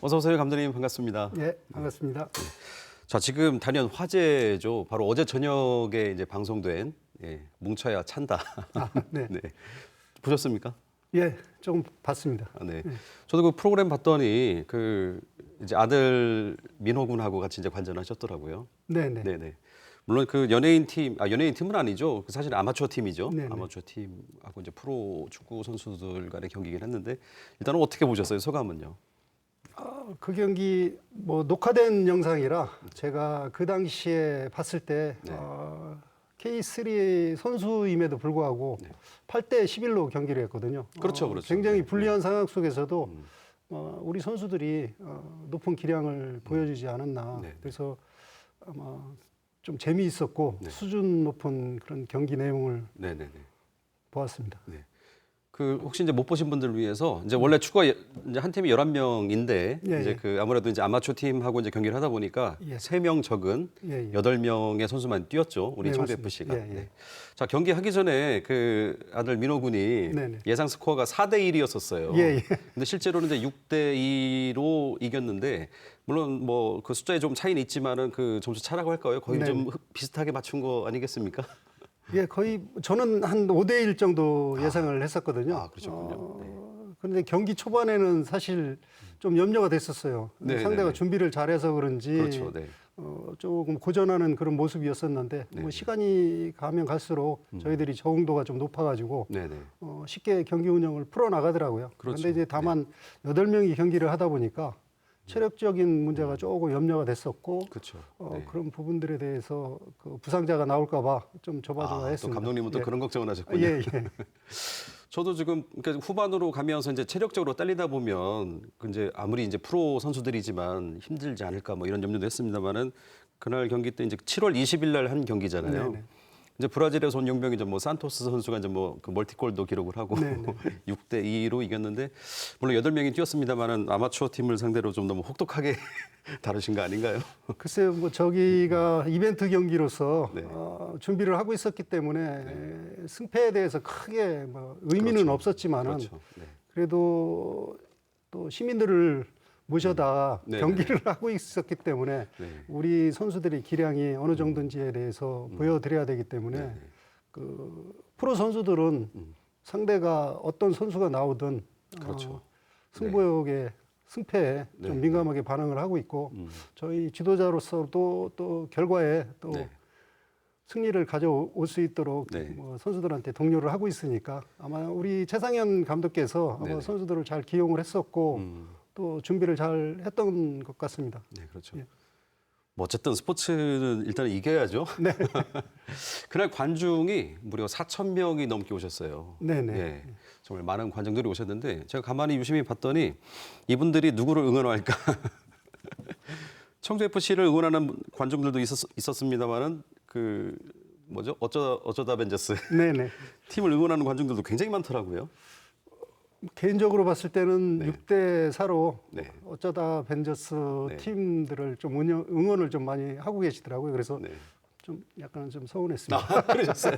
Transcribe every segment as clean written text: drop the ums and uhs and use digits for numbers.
어서 오세요, 감독님. 반갑습니다. 예, 반갑습니다. 자, 지금 단연 화제죠. 바로 어제 저녁에 이제 방송된 뭉쳐야 찬다. 네. 네. 보셨습니까? 예, 조금 봤습니다. 네. 저도 그 프로그램 봤더니 이제 아들 민호 군하고 같이 이제 관전하셨더라고요. 네네. 네네. 물론 그 연예인 팀은 아니죠. 그 사실 아마추어 팀이죠. 네네. 아마추어 팀하고 이제 프로 축구 선수들 간의 경기긴 했는데 일단은 어떻게 보셨어요? 소감은요? 그 경기 뭐 녹화된 영상이라 제가 그 당시에 봤을 때 네. K3 선수임에도 불구하고 네. 8대 11로 경기를 했거든요. 그렇죠, 그렇죠. 굉장히 네. 불리한 상황 속에서도 우리 선수들이 높은 기량을 보여주지 않았나. 네. 그래서 아마 좀 재미있었고 네. 수준 높은 그런 경기 내용을 네네네. 보았습니다. 네. 그 혹시 이제 못 보신 분들을 위해서 이제 원래 축구가 이제 한 팀이 11명인데 예, 이제 예. 그 아무래도 이제 아마추어 팀하고 이제 경기를 하다 보니까 예. 3명 적은 예, 예. 8명의 선수만 뛰었죠. 우리 네, 청주 맞습니다. FC가. 예, 예. 네. 자, 경기하기 전에 그 아들 민호 군이 네네. 예상 스코어가 4대 1이었었어요. 예, 예. 근데 실제로는 이제 6대 2로 이겼는데 물론 뭐 그 숫자에 좀 차이는 있지만은 그 점수 차라고 할까요? 거의 네네. 좀 비슷하게 맞춘 거 아니겠습니까? 예, 거의 저는 한 5대 1 정도 예상을 했었거든요. 아, 그러셨군요. 그런데 경기 초반에는 사실 좀 염려가 됐었어요. 네, 상대가 네, 네. 준비를 잘해서 그런지 그렇죠. 네. 조금 고전하는 그런 모습이었었는데 네, 뭐 네. 시간이 가면 갈수록 저희들이 적응도가 좀 높아가지고 네네. 쉽게 경기 운영을 풀어 나가더라고요. 그렇죠. 그런데 이제 다만 8명이 경기를 하다 보니까 체력적인 문제가 조금 염려가 됐었고 그렇죠. 그런 부분들에 대해서 그 부상자가 나올까봐 좀 또 조바조바했습니다. 감독님은 또 예. 그런 걱정을 하셨군요. 예, 예. 저도 지금 그러니까 후반으로 가면서 이제 체력적으로 딸리다 보면 그 이제 아무리 이제 프로 선수들이지만 힘들지 않을까 뭐 이런 염려도 했습니다만은 그날 경기 때 이제 7월 20일 날 한 경기잖아요. 네네. 이제 브라질에서 온 용병이죠. 뭐 산토스 선수가 이제 뭐 그 멀티골도 기록을 하고 네네. 6대 2로 이겼는데 물론 8명이 뛰었습니다만은 아마추어 팀을 상대로 좀 너무 혹독하게 다루신 거 아닌가요? 글쎄요, 뭐 저기가 이벤트 경기로서 네. 준비를 하고 있었기 때문에 승패에 대해서 크게 뭐 의미는 그렇죠. 없었지만은 그렇죠. 네. 그래도 또 시민들을 모셔다 네, 경기를 하고 있었기 때문에 네. 우리 선수들의 기량이 어느 정도인지에 대해서 보여드려야 되기 때문에 네. 그 프로 선수들은 상대가 어떤 선수가 나오든 그렇죠. 승부욕에 승패에 네. 좀 민감하게 반응을 하고 있고 저희 지도자로서도 또 결과에 또 네. 승리를 가져올 수 있도록 네. 뭐 선수들한테 독려를 하고 있으니까 아마 우리 최상현 감독께서 아마 네네. 선수들을 잘 기용을 했었고 또 준비를 잘 했던 것 같습니다. 네, 그렇죠. 예. 뭐 어쨌든 스포츠는 일단 이겨야죠. 네. 그날 관중이 무려 4천 명이 넘게 오셨어요. 네네. 예, 정말 많은 관중들이 오셨는데 제가 가만히 유심히 봤더니 이분들이 누구를 응원할까? 청주 FC를 응원하는 관중들도 있었습니다만은 그 뭐죠? 어쩌다 벤져스 네네. 팀을 응원하는 관중들도 굉장히 많더라고요. 개인적으로 봤을 때는 네. 6대 4로 네. 어쩌다 벤져스 네. 팀들을 좀 응원을 좀 많이 하고 계시더라고요. 그래서 네. 좀 약간 좀 서운했습니다. 아, 그러셨어요?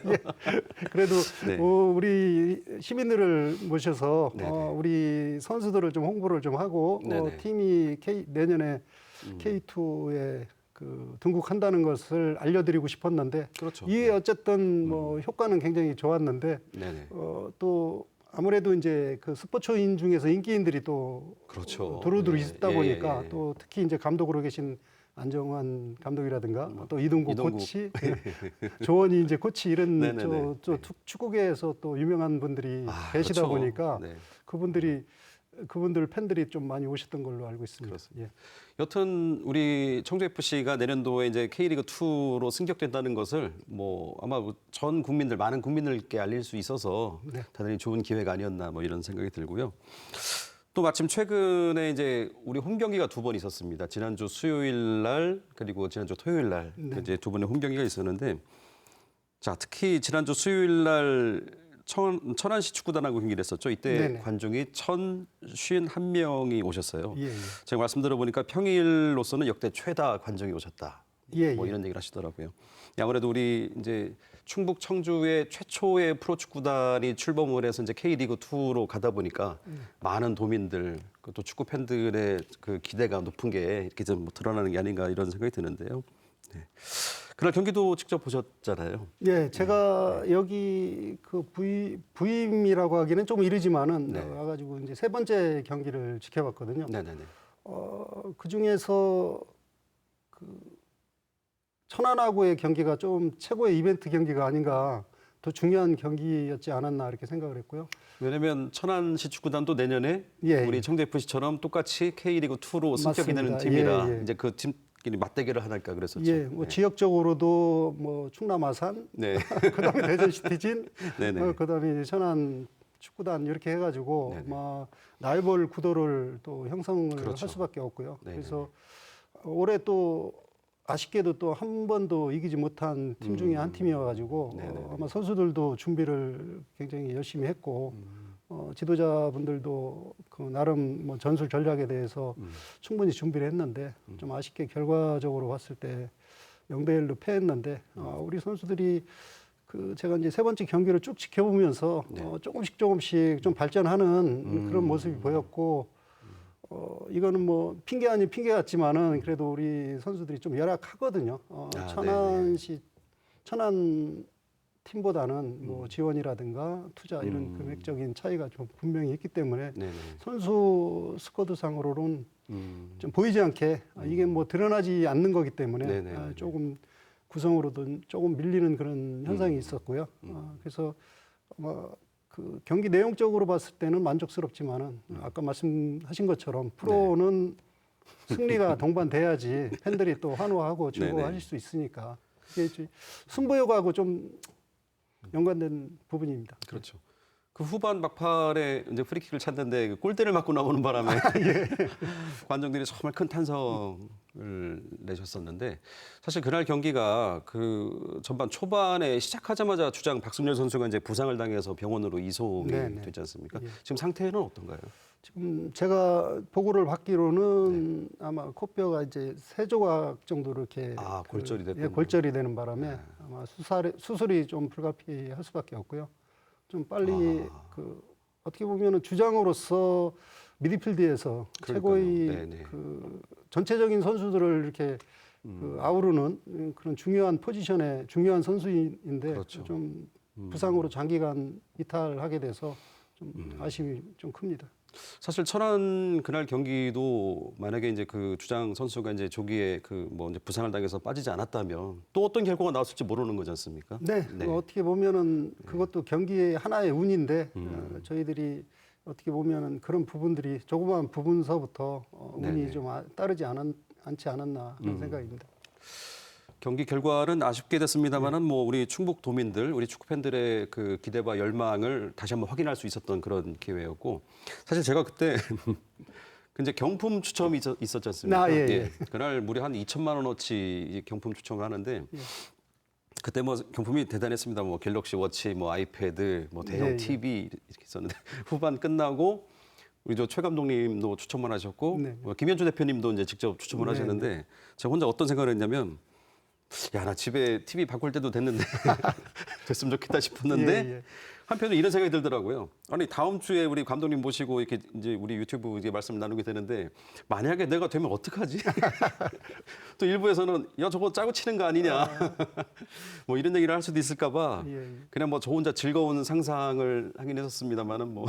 그래도 네. 우리 시민들을 모셔서 네네. 우리 선수들을 좀 홍보를 좀 하고 네네. 팀이 내년에 K2에 그 등극한다는 것을 알려드리고 싶었는데 그렇죠. 이게 어쨌든 뭐 효과는 굉장히 좋았는데 네네. 또 아무래도 이제 그 스포츠인 중에서 인기인들이 또 그렇죠. 두루두루 예, 있다 예, 보니까 예. 또 특히 이제 감독으로 계신 안정환 감독이라든가 또 이동국 코치, 조원희 이제 코치 이런 네네네. 축구계에서 또 유명한 분들이 아, 계시다 그렇죠. 보니까 네. 그분들 팬들이 좀 많이 오셨던 걸로 알고 있습니다. 그렇습니다. 예. 여튼 우리 청주 FC가 내년도에 이제 K리그 2로 승격된다는 것을 뭐 아마 전 국민들 많은 국민들께 알릴 수 있어서 네. 대단히 좋은 기회가 아니었나 뭐 이런 생각이 들고요. 또 마침 최근에 이제 우리 홈 경기가 2번 있었습니다. 지난주 수요일 날 그리고 지난주 토요일 날 네. 이제 2번의 홈 경기가 있었는데 자 특히 지난주 수요일 날 천안시 축구단하고 경기를 했었죠. 이때 네네. 관중이 1,051명이 오셨어요. 예, 예. 제가 말씀 들어보니까 평일로서는 역대 최다 관중이 오셨다. 예, 뭐 예. 이런 얘기를 하시더라고요. 아무래도 우리 이제 충북 청주의 최초의 프로축구단이 출범을 해서 이제 K리그 2로 가다 보니까 많은 도민들 또 축구 팬들의 그 기대가 높은 게 이렇게 좀 드러나는 게 아닌가 이런 생각이 드는데요. 네. 그날 경기도 직접 보셨잖아요. 예, 제가 여기 그 부임이라고 하기는 좀 이르지만은 네. 와가지고 이제 세 번째 경기를 지켜봤거든요. 네네네. 그 중에서 그 천안하고의 경기가 좀 최고의 이벤트 경기가 아닌가, 더 중요한 경기였지 않았나 이렇게 생각을 했고요. 왜냐면 천안시 축구단도 내년에 예, 우리 예. 청주 FC처럼 똑같이 K리그 2로 승격이 되는 맞습니다. 팀이라 예, 예. 이제 그 팀끼리 맞대결을 하니까 그랬었죠. 예, 뭐 네. 지역적으로도 뭐 충남 아산, 네. 그다음에 대전 시티즌, 네네. 그다음에 이제 천안 축구단 이렇게 해가지고 네네. 막 라이벌 구도를 또 형성을 그렇죠. 할 수밖에 없고요. 네네. 그래서 올해 또 아쉽게도 또 한 번도 이기지 못한 팀 중에 한 팀이어가지고 네네네. 아마 선수들도 준비를 굉장히 열심히 했고 지도자분들도 그 나름 뭐 전술 전략에 대해서 충분히 준비를 했는데 좀 아쉽게 결과적으로 봤을 때 0대1로 패했는데 우리 선수들이 그 제가 이제 세 번째 경기를 쭉 지켜보면서 네. 조금씩 좀 발전하는 그런 모습이 보였고 이거는 뭐 핑계 아닌 핑계 같지만은 그래도 우리 선수들이 좀 열악하거든요. 천안 팀보다는 뭐 지원이라든가 투자 이런 금액적인 차이가 좀 분명히 있기 때문에 네네. 선수 스쿼드상으로는 좀 보이지 않게 이게 뭐 드러나지 않는 거기 때문에 네네. 조금 구성으로도 조금 밀리는 그런 현상이 있었고요. 그래서 그 경기 내용적으로 봤을 때는 만족스럽지만은 아까 말씀하신 것처럼 프로는 승리가 동반돼야지 팬들이 또 환호하고 즐거워하실 수 있으니까 그게 이제 승부욕하고 좀 연관된 부분입니다. 그렇죠. 그 후반 막판에 이제 프리킥을 찼는데 그 골대를 맞고 나오는 바람에 관중들이 정말 큰 탄성을 내셨었는데 사실 그날 경기가 그 전반 초반에 시작하자마자 주장 박승렬 선수가 이제 부상을 당해서 병원으로 이송이 네네. 되지 않습니까? 예. 지금 상태는 어떤가요? 지금 제가 보고를 받기로는 아마 코뼈가 이제 세 조각 정도로 이렇게 골절이 됐군요. 예, 골절이 되는 바람에 아마 수술이 좀 불가피할 수밖에 없고요. 좀 빨리 그 어떻게 보면은 주장으로서 미드필드에서 그러니까요. 최고의 네네. 그 전체적인 선수들을 이렇게 그 아우르는 그런 중요한 포지션의 중요한 선수인데 그렇죠. 좀 부상으로 장기간 이탈하게 돼서 좀 아쉬움이 좀 큽니다. 사실 천안 그날 경기도 만약에 이제 그 주장 선수가 이제 조기에 그 뭐 이제 부상을 당해서 빠지지 않았다면 또 어떤 결과가 나왔을지 모르는 거지 않습니까? 네, 어떻게 보면은 그것도 경기의 하나의 운인데 저희들이 어떻게 보면은 그런 부분들이 조그마한 부분서부터 운이 네네. 좀 따르지 않지 않았나 그런 생각입니다. 경기 결과는 아쉽게 됐습니다만은 뭐 우리 충북 도민들, 우리 축구 팬들의 그 기대와 열망을 다시 한번 확인할 수 있었던 그런 기회였고 사실 제가 그때 이제 경품 추첨이 있었지 않습니까? 예. 그날 무려 한 2천만 원어치 경품 추첨을 하는데 그때 뭐 경품이 대단했습니다. 뭐 갤럭시 워치, 뭐 아이패드, 뭐 대형 예. TV 이렇게 있었는데 후반 끝나고 우리 저 최 감독님도 추첨을 하셨고 네. 뭐 김현주 대표님도 이제 직접 추첨을 네, 하셨는데 제가 혼자 어떤 생각을 했냐면 야, 나 집에 TV 바꿀 때도 됐는데 됐으면 좋겠다 싶었는데 예. 한편으로 이런 생각이 들더라고요. 아니 다음 주에 우리 감독님 모시고 이렇게 이제 우리 유튜브 이제 말씀 나누게 되는데 만약에 내가 되면 어떡하지? 또 일부에서는 야 저거 짜고 치는 거 아니냐? 뭐 이런 얘기를 할 수도 있을까봐 예. 그냥 뭐 저 혼자 즐거운 상상을 하긴 했었습니다만은 뭐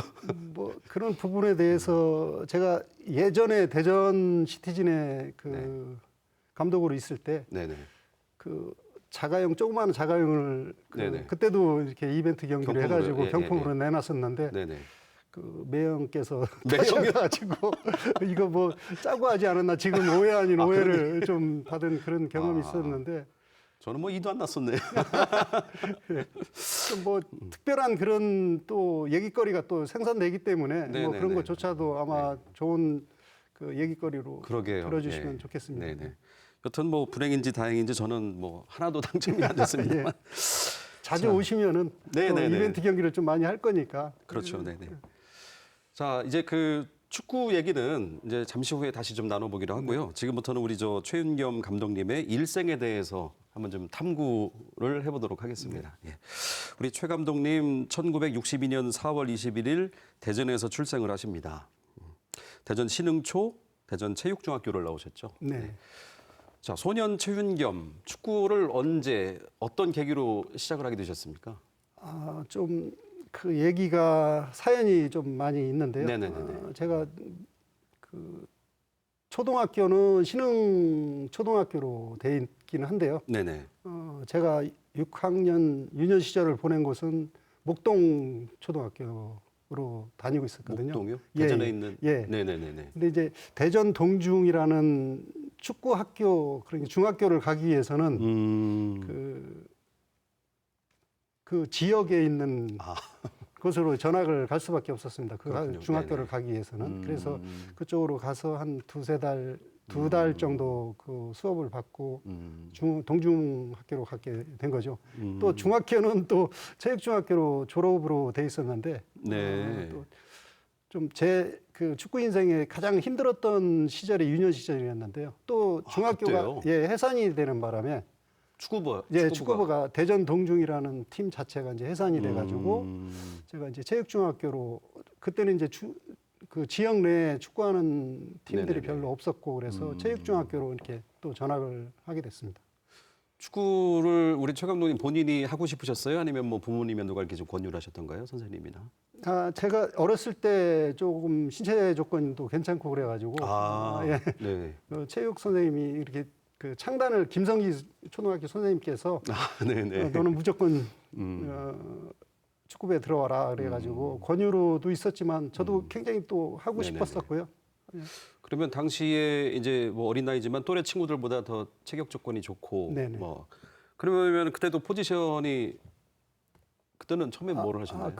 뭐 그런 부분에 대해서 제가 예전에 대전 시티즌의 그 감독으로 있을 때 네네. 그 조그마한 자가용을 네네. 그때도 이렇게 이벤트 경기를 경품으로, 해가지고 예, 경품으로 내놨었는데 네네. 그 매형께서 매형이요? 가지고 이거 뭐 짜고 하지 않았나 지금 오해 아닌 오해를 좀 받은 그런 경험이 있었는데 저는 뭐 이도 안 났었네요. 좀 뭐 특별한 그런 또 얘기거리가 또 생산되기 때문에 네네네. 뭐 그런 것조차도 아마 좋은 그 얘기거리로 그러게요. 들어주시면 예. 좋겠습니다. 네네. 여튼 뭐 불행인지 다행인지 저는 뭐 하나도 당첨이 안 됐습니다만. 예. 자주 오시면은 또 네네네. 이벤트 경기를 좀 많이 할 거니까. 그렇죠. 네네. 자, 이제 그 축구 얘기는 이제 잠시 후에 다시 좀 나눠보기로 하고요. 지금부터는 우리 저 최윤겸 감독님의 일생에 대해서 한번 좀 탐구를 해보도록 하겠습니다. 예. 우리 최 감독님 1962년 4월 21일 대전에서 출생을 하십니다. 대전 신흥초, 대전 체육중학교를 나오셨죠. 네. 자, 소년 최윤겸 축구를 언제 어떤 계기로 시작을 하게 되셨습니까? 좀 그 얘기가 사연이 좀 많이 있는데요. 네네네네. 제가 그 초등학교는 신흥 초등학교로 돼 있기는 한데요. 네네. 제가 6학년 유년 시절을 보낸 곳은 목동 초등학교로 다니고 있었거든요. 목동요? 예, 대전에 예. 있는. 예. 네네네네. 근데 이제 대전 동중이라는 축구 학교, 그러니까 중학교를 가기 위해서는 그 지역에 있는 곳으로 전학을 갈 수밖에 없었습니다. 그 그렇군요. 중학교를 네네. 가기 위해서는. 그래서 그쪽으로 가서 한 두 달 정도 그 수업을 받고 동중학교로 가게 된 거죠. 또 중학교는 또 체육중학교로 졸업으로 돼 있었는데 네. 좀 제 그 축구 인생에 가장 힘들었던 시절이 유년 시절이었는데요. 또 중학교가 그때요? 해산이 되는 바람에 축구부가 대전 동중이라는 팀 자체가 이제 해산이 돼가지고 제가 이제 체육중학교로 그때는 이제 그 지역 내에 축구하는 팀들이 네네네. 별로 없었고 그래서 체육중학교로 이렇게 또 전학을 하게 됐습니다. 축구를 우리 최 감독님 본인이 하고 싶으셨어요? 아니면 뭐 부모님이 누가 이렇게 좀 권유를 하셨던가요? 선생님이나? 제가 어렸을 때 조금 신체 조건도 괜찮고 그래가지고 예. 네. 체육 선생님이 이렇게 그 창단을 김성기 초등학교 선생님께서 네네. 너는 무조건 축구부에 들어와라 그래가지고 권유로도 있었지만 저도 굉장히 또 하고 네네네. 싶었었고요. 그러면 당시에 이제 뭐 어린 나이지만 또래 친구들보다 더 체격 조건이 좋고 네네. 뭐 그러면 그때도 포지션이 그때는 처음에 뭐를 하셨나요?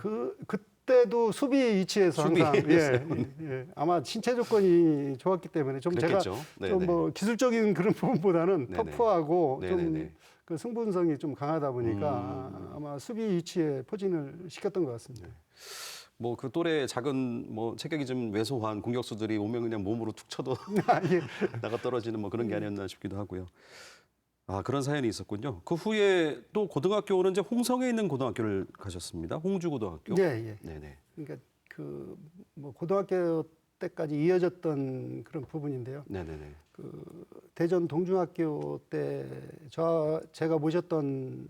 그때도 수비 위치에서 수비 항상 위치에서. 예. 아마 신체 조건이 좋았기 때문에 좀 그랬겠죠. 제가 좀 뭐 기술적인 그런 부분보다는 네네. 터프하고 네네네. 좀 그 승부성이 좀 강하다 보니까 아마 수비 위치에 포진을 시켰던 것 같습니다. 뭐 그 또래 작은 뭐 체격이 좀 왜소한 공격수들이 오면 그냥 몸으로 툭 쳐도 예. 나가 떨어지는 뭐 그런 게 아니었나 싶기도 하고요. 그런 사연이 있었군요. 그 후에 또 고등학교는 이제 홍성에 있는 고등학교를 가셨습니다. 홍주고등학교. 예. 네네. 그러니까 그 뭐 고등학교 때까지 이어졌던 그런 부분인데요. 네네네. 그 대전 동중학교 때 제가 모셨던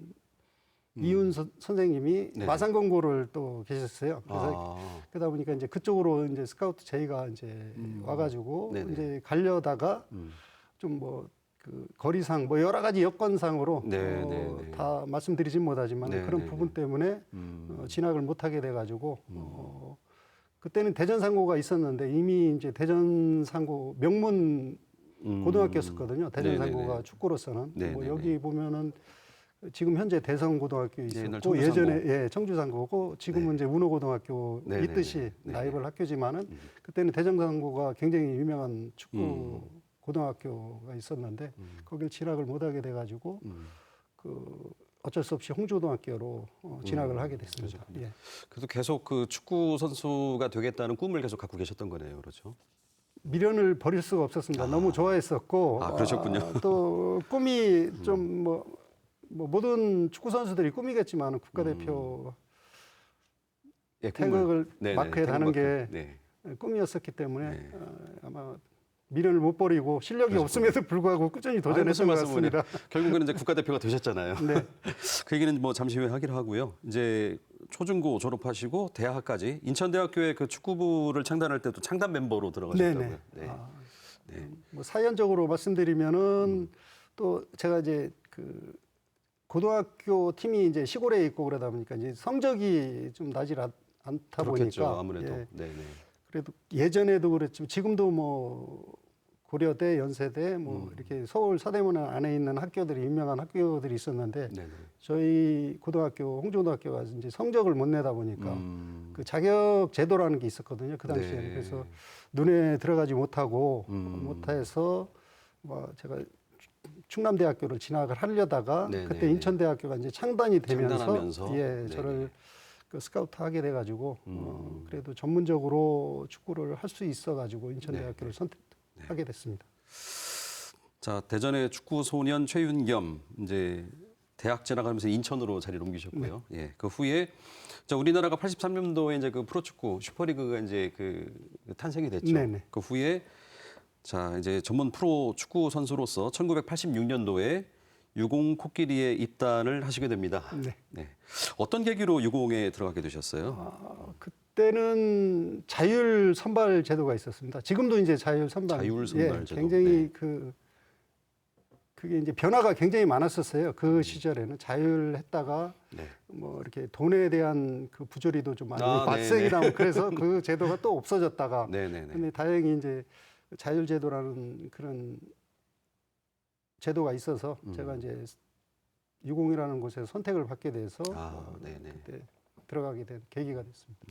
이훈 선생님이 네네. 마산공고를 또 계셨어요. 그래서 그러다 보니까 이제 그쪽으로 이제 스카우트 제의가 이제 와가지고 네네. 이제 가려다가 좀 뭐 그 거리상 뭐 여러 가지 여건상으로 네네네. 다 말씀드리진 못하지만 네네네. 그런 부분 때문에 진학을 못하게 돼가지고 그때는 대전상고가 있었는데 이미 이제 대전상고 명문 고등학교였었거든요. 대전상고가 네네네. 축구로서는 네네네. 뭐 여기 보면은 지금 현재 대성고등학교 옛날 있었고 청주상고. 예전에 청주상고고 지금은 이제 운호고등학교 네네네. 있듯이 네. 라이벌 학교지만은 그때는 대전상고가 굉장히 유명한 축구 고등학교가 있었는데 거길 진학을 못하게 돼가지고 그 어쩔 수 없이 홍주고등학교로 진학을 하게 됐습니다. 예. 그래서 계속 그 축구 선수가 되겠다는 꿈을 계속 갖고 계셨던 거네요, 그렇죠? 미련을 버릴 수가 없었습니다. 너무 좋아했었고 그러셨군요. 또 꿈이 좀 뭐 모든 축구 선수들이 꿈이겠지만 국가대표 예, 태극을 네네, 마크에 다는 게 네. 꿈이었었기 때문에 네. 아마 미련을 못 버리고 실력이 없음에도 불구하고 꾸준히 도전했던 것 같습니다. 결국에는 이제 국가대표가 되셨잖아요. 네. 그 얘기는 뭐 잠시 후에 하기로 하고요. 이제 초중고 졸업하시고 대학까지 인천대학교의 그 축구부를 창단할 때도 창단 멤버로 들어가셨다고요. 네네. 네. 뭐 사연적으로 말씀드리면은 또 제가 이제 그 고등학교 팀이 이제 시골에 있고 그러다 보니까 이제 성적이 좀 나질 않다 그렇겠죠, 보니까 아무래도. 예. 네네. 그래도 예전에도 그랬지만 지금도 뭐 고려대, 연세대 뭐 이렇게 서울 서대문 안에 있는 학교들이 유명한 학교들이 있었는데 네네. 저희 고등학교 홍주고등학교가 이제 성적을 못 내다 보니까 그 자격 제도라는 게 있었거든요. 그 당시에는. 네. 그래서 눈에 들어가지 못하고 못해서 뭐 제가 충남대학교를 진학을 하려다가 네네. 그때 인천대학교가 이제 창단이 되면서 창단하면서. 예, 네네. 저를 그 스카우트 하게 돼가지고 그래도 전문적으로 축구를 할 수 있어가지고 인천대학교를 선택하게 됐습니다. 자, 대전의 축구 소년 최윤겸 이제 대학 지나가면서 인천으로 자리를 옮기셨고요. 예, 그 후에 자, 우리나라가 83년도에 이제 그 프로축구 슈퍼리그가 이제 그 탄생이 됐죠. 네네. 그 후에 자, 이제 전문 프로 축구 선수로서 1986년도에 유공 코끼리에 입단을 하시게 됩니다. 네. 네. 어떤 계기로 유공에 들어가게 되셨어요? 그때는 자율 선발 제도가 있었습니다. 지금도 이제 자율 선발. 자율 선발 제도. 굉장히 그게 이제 변화가 굉장히 많았었어요. 그 시절에는 자율했다가 네. 뭐 이렇게 돈에 대한 그 부조리도 좀 많이 아, 발생이 네네. 나고 그래서 그 제도가 또 없어졌다가 네네네. 근데 다행히 이제 자율 제도라는 그런 제도가 있어서 제가 이제 유공이라는 곳에 선택을 받게 돼서 네네. 그때 들어가게 된 계기가 됐습니다.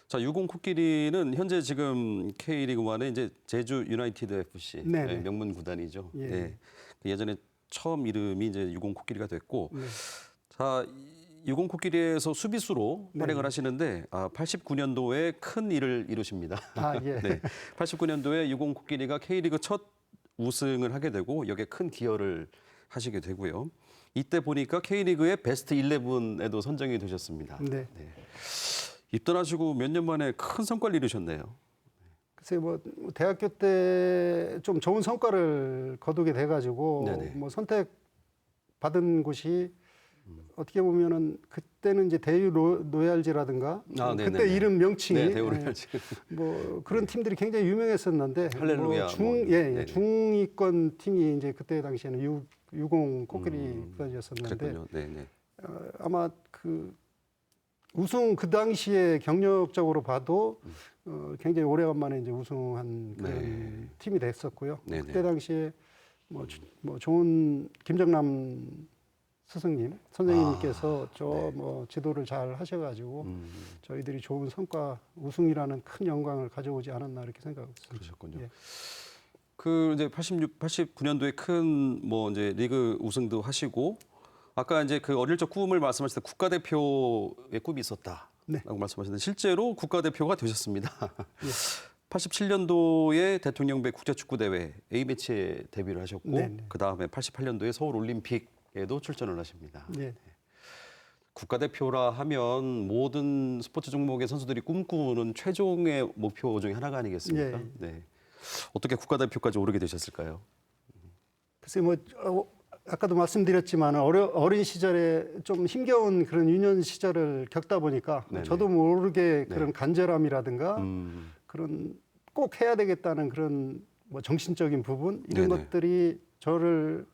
자, 유공 코끼리는 현재 지금 K리그 1의 이제 제주 유나이티드 FC 네네. 명문 구단이죠. 예. 예. 그 예전에 처음 이름이 이제 유공 코끼리가 됐고, 네. 자, 유공 코끼리에서 수비수로 네. 활약을 하시는데 89년도에 큰 일을 이루십니다. 예. 네. 89년도에 유공 코끼리가 K리그 첫 우승을 하게 되고 여기에 큰 기여를 하시게 되고요. 이때 보니까 K리그의 베스트 11에도 선정이 되셨습니다. 네. 네. 입단하시고 몇 년 만에 큰 성과를 이루셨네요. 글쎄 뭐 대학교 때 좀 좋은 성과를 거두게 돼가지고 네네. 뭐 선택 받은 곳이 어떻게 보면은 그때는 이제 대유 노얄지라든가 네네네. 그때 이름 명칭이 네, 대우로얄지. 뭐 그런 팀들이 굉장히 유명했었는데 할렐루야, 네네. 중위권 팀이 이제 그때 당시에는 유공 코끼리 구단이었었는데 그랬군요. 네네. 아마 그 우승 그 당시에 경력적으로 봐도 굉장히 오래간만에 이제 우승한 그런 네. 팀이 됐었고요. 네네. 그때 당시에 뭐 좋은 김정남 스승님 선생님께서 네. 뭐 지도를 잘 하셔가지고 저희들이 좋은 성과 우승이라는 큰 영광을 가져오지 않았나 이렇게 생각하고 있습니다. 그러셨군요. 예. 그 이제 89년도에 큰 뭐 이제 리그 우승도 하시고 아까 이제 그 어릴 적 꿈을 말씀하실 때 국가대표의 꿈이 있었다라고 네. 말씀하셨는데 실제로 국가대표가 되셨습니다. 예. 87년도에 대통령배 국제축구대회 A매치에 데뷔를 하셨고 네네. 그 다음에 88년도에 서울올림픽에도 출전을 하십니다. 예. 국가대표라 하면 모든 스포츠 종목의 선수들이 꿈꾸는 최종의 목표 중에 하나가 아니겠습니까? 예. 네. 어떻게 국가대표까지 오르게 되셨을까요? 글쎄 뭐 아까도 말씀드렸지만 어린 시절에 좀 힘겨운 그런 유년 시절을 겪다 보니까 네네. 저도 모르게 네. 그런 간절함이라든가 그런 꼭 해야 되겠다는 그런 뭐 정신적인 부분 이런 네네. 것들이 저를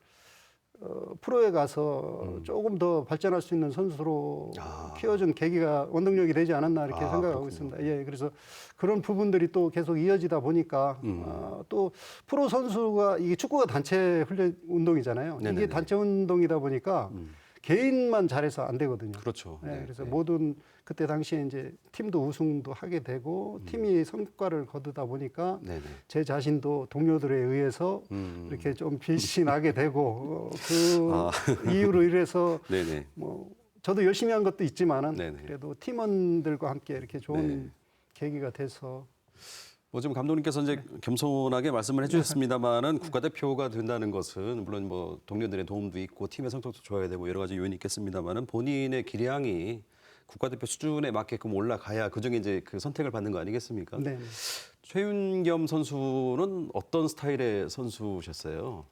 프로에 가서 조금 더 발전할 수 있는 선수로 키워준 계기가 원동력이 되지 않았나 이렇게 생각하고 그렇군요. 있습니다. 예, 그래서 그런 부분들이 또 계속 이어지다 보니까 또 프로 선수가 이게 축구가 단체 훈련 운동이잖아요. 네네네. 이게 단체 운동이다 보니까 개인만 잘해서 안 되거든요. 그렇죠. 예, 네, 그래서 네. 모든 그때 당시에 이제 팀도 우승도 하게 되고 팀이 성과를 거두다 보니까 네네. 제 자신도 동료들에 의해서 이렇게 좀 빛이 나게 되고 그 이유로 이래서 네네. 뭐 저도 열심히 한 것도 있지만은 네네. 그래도 팀원들과 함께 이렇게 좋은 네. 계기가 돼서 뭐 지금 감독님께서 이제 겸손하게 말씀을 해주셨습니다만은 국가대표가 된다는 것은 물론 뭐 동료들의 도움도 있고 팀의 성적도 좋아야 되고 여러 가지 요인이 있겠습니다만은 본인의 기량이 국가대표 수준에 맞게끔 올라가야 그중에 이제 그 선택을 받는 거 아니겠습니까? 네. 최윤겸 선수는 어떤 스타일의 선수셨어요?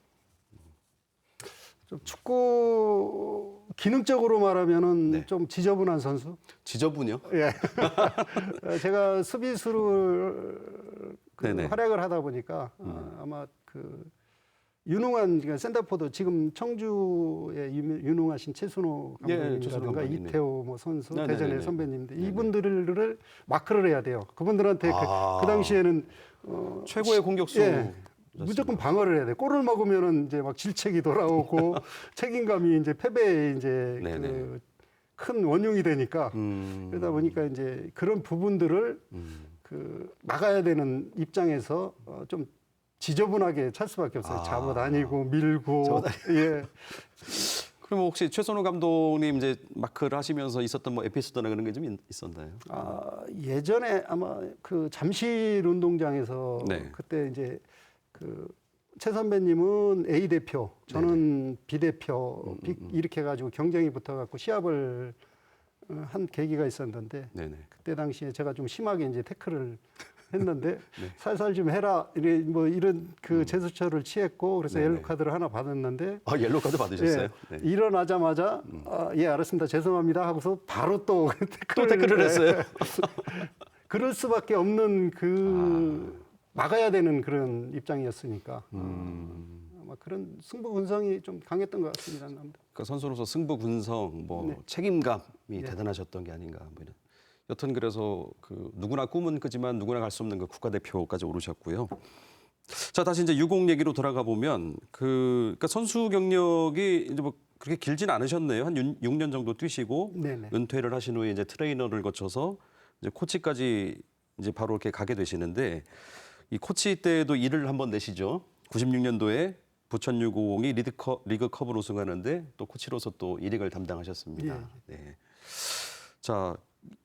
좀 축구 기능적으로 말하면은 네. 좀 지저분한 선수. 지저분요? 예. 제가 수비수를 네네. 활약을 하다 보니까 아마 그 유능한 센터포드 지금 청주에 유능하신 최순호 예, 감독님이라든가 최순호 감독님. 이태호 뭐 선수 네네네네. 대전의 선배님들 네네. 이분들을 마크를 해야 돼요. 그분들한테 그 당시에는 최고의 공격수. 예, 무조건 방어를 해야 돼. 골을 먹으면은 이제 막 질책이 돌아오고 책임감이 이제 패배에 이제 네네. 그 큰 원흉이 되니까 그러다 보니까 이제 그런 부분들을 그 막아야 되는 입장에서 좀 지저분하게 찰 수밖에 없어요. 잡아다니고 밀고 예. 그럼 혹시 최선호 감독님 이제 마크를 하시면서 있었던 뭐 에피소드나 그런 게 좀 있었나요? 예전에 아마 그 잠실 운동장에서 네. 그때 이제 그 최 선배님은 A 대표, 저는 B 대표 이렇게 해가지고 경쟁이 붙어갖고 시합을 한 계기가 있었는데 네네. 그때 당시에 제가 좀 심하게 이제 태클을 했는데 살살 좀 해라 이런 그 제스처를 취했고 그래서 네네. 옐로 카드를 하나 받았는데 옐로 카드 받으셨어요? 예, 네. 일어나자마자 예 알았습니다 죄송합니다 하고서 바로 또 또 태클을 했어요. 그럴 수밖에 없는 그 막아야 되는 그런 입장이었으니까 아마 그런 승부 근성이 좀 강했던 것 같습니다. 그러니까 선수로서 승부 군성, 뭐 네. 책임감이 대단하셨던 게 아닌가. 뭐 이런. 여튼 그래서 그 누구나 꿈은 크지만 누구나 갈 수 없는 그 국가대표까지 오르셨고요. 자 다시 이제 유공 얘기로 돌아가 보면 그러니까 선수 경력이 이제 뭐 그렇게 길진 않으셨네요. 한 6년 정도 뛰시고 네네. 은퇴를 하신 후에 이제 트레이너를 거쳐서 이제 코치까지 이제 바로 이렇게 가게 되시는데 이 코치 때도 일을 한번 내시죠. 96년도에 부천 유공이 리그컵을 우승하는데 또 코치로서 또 일익을 담당하셨습니다. 네. 자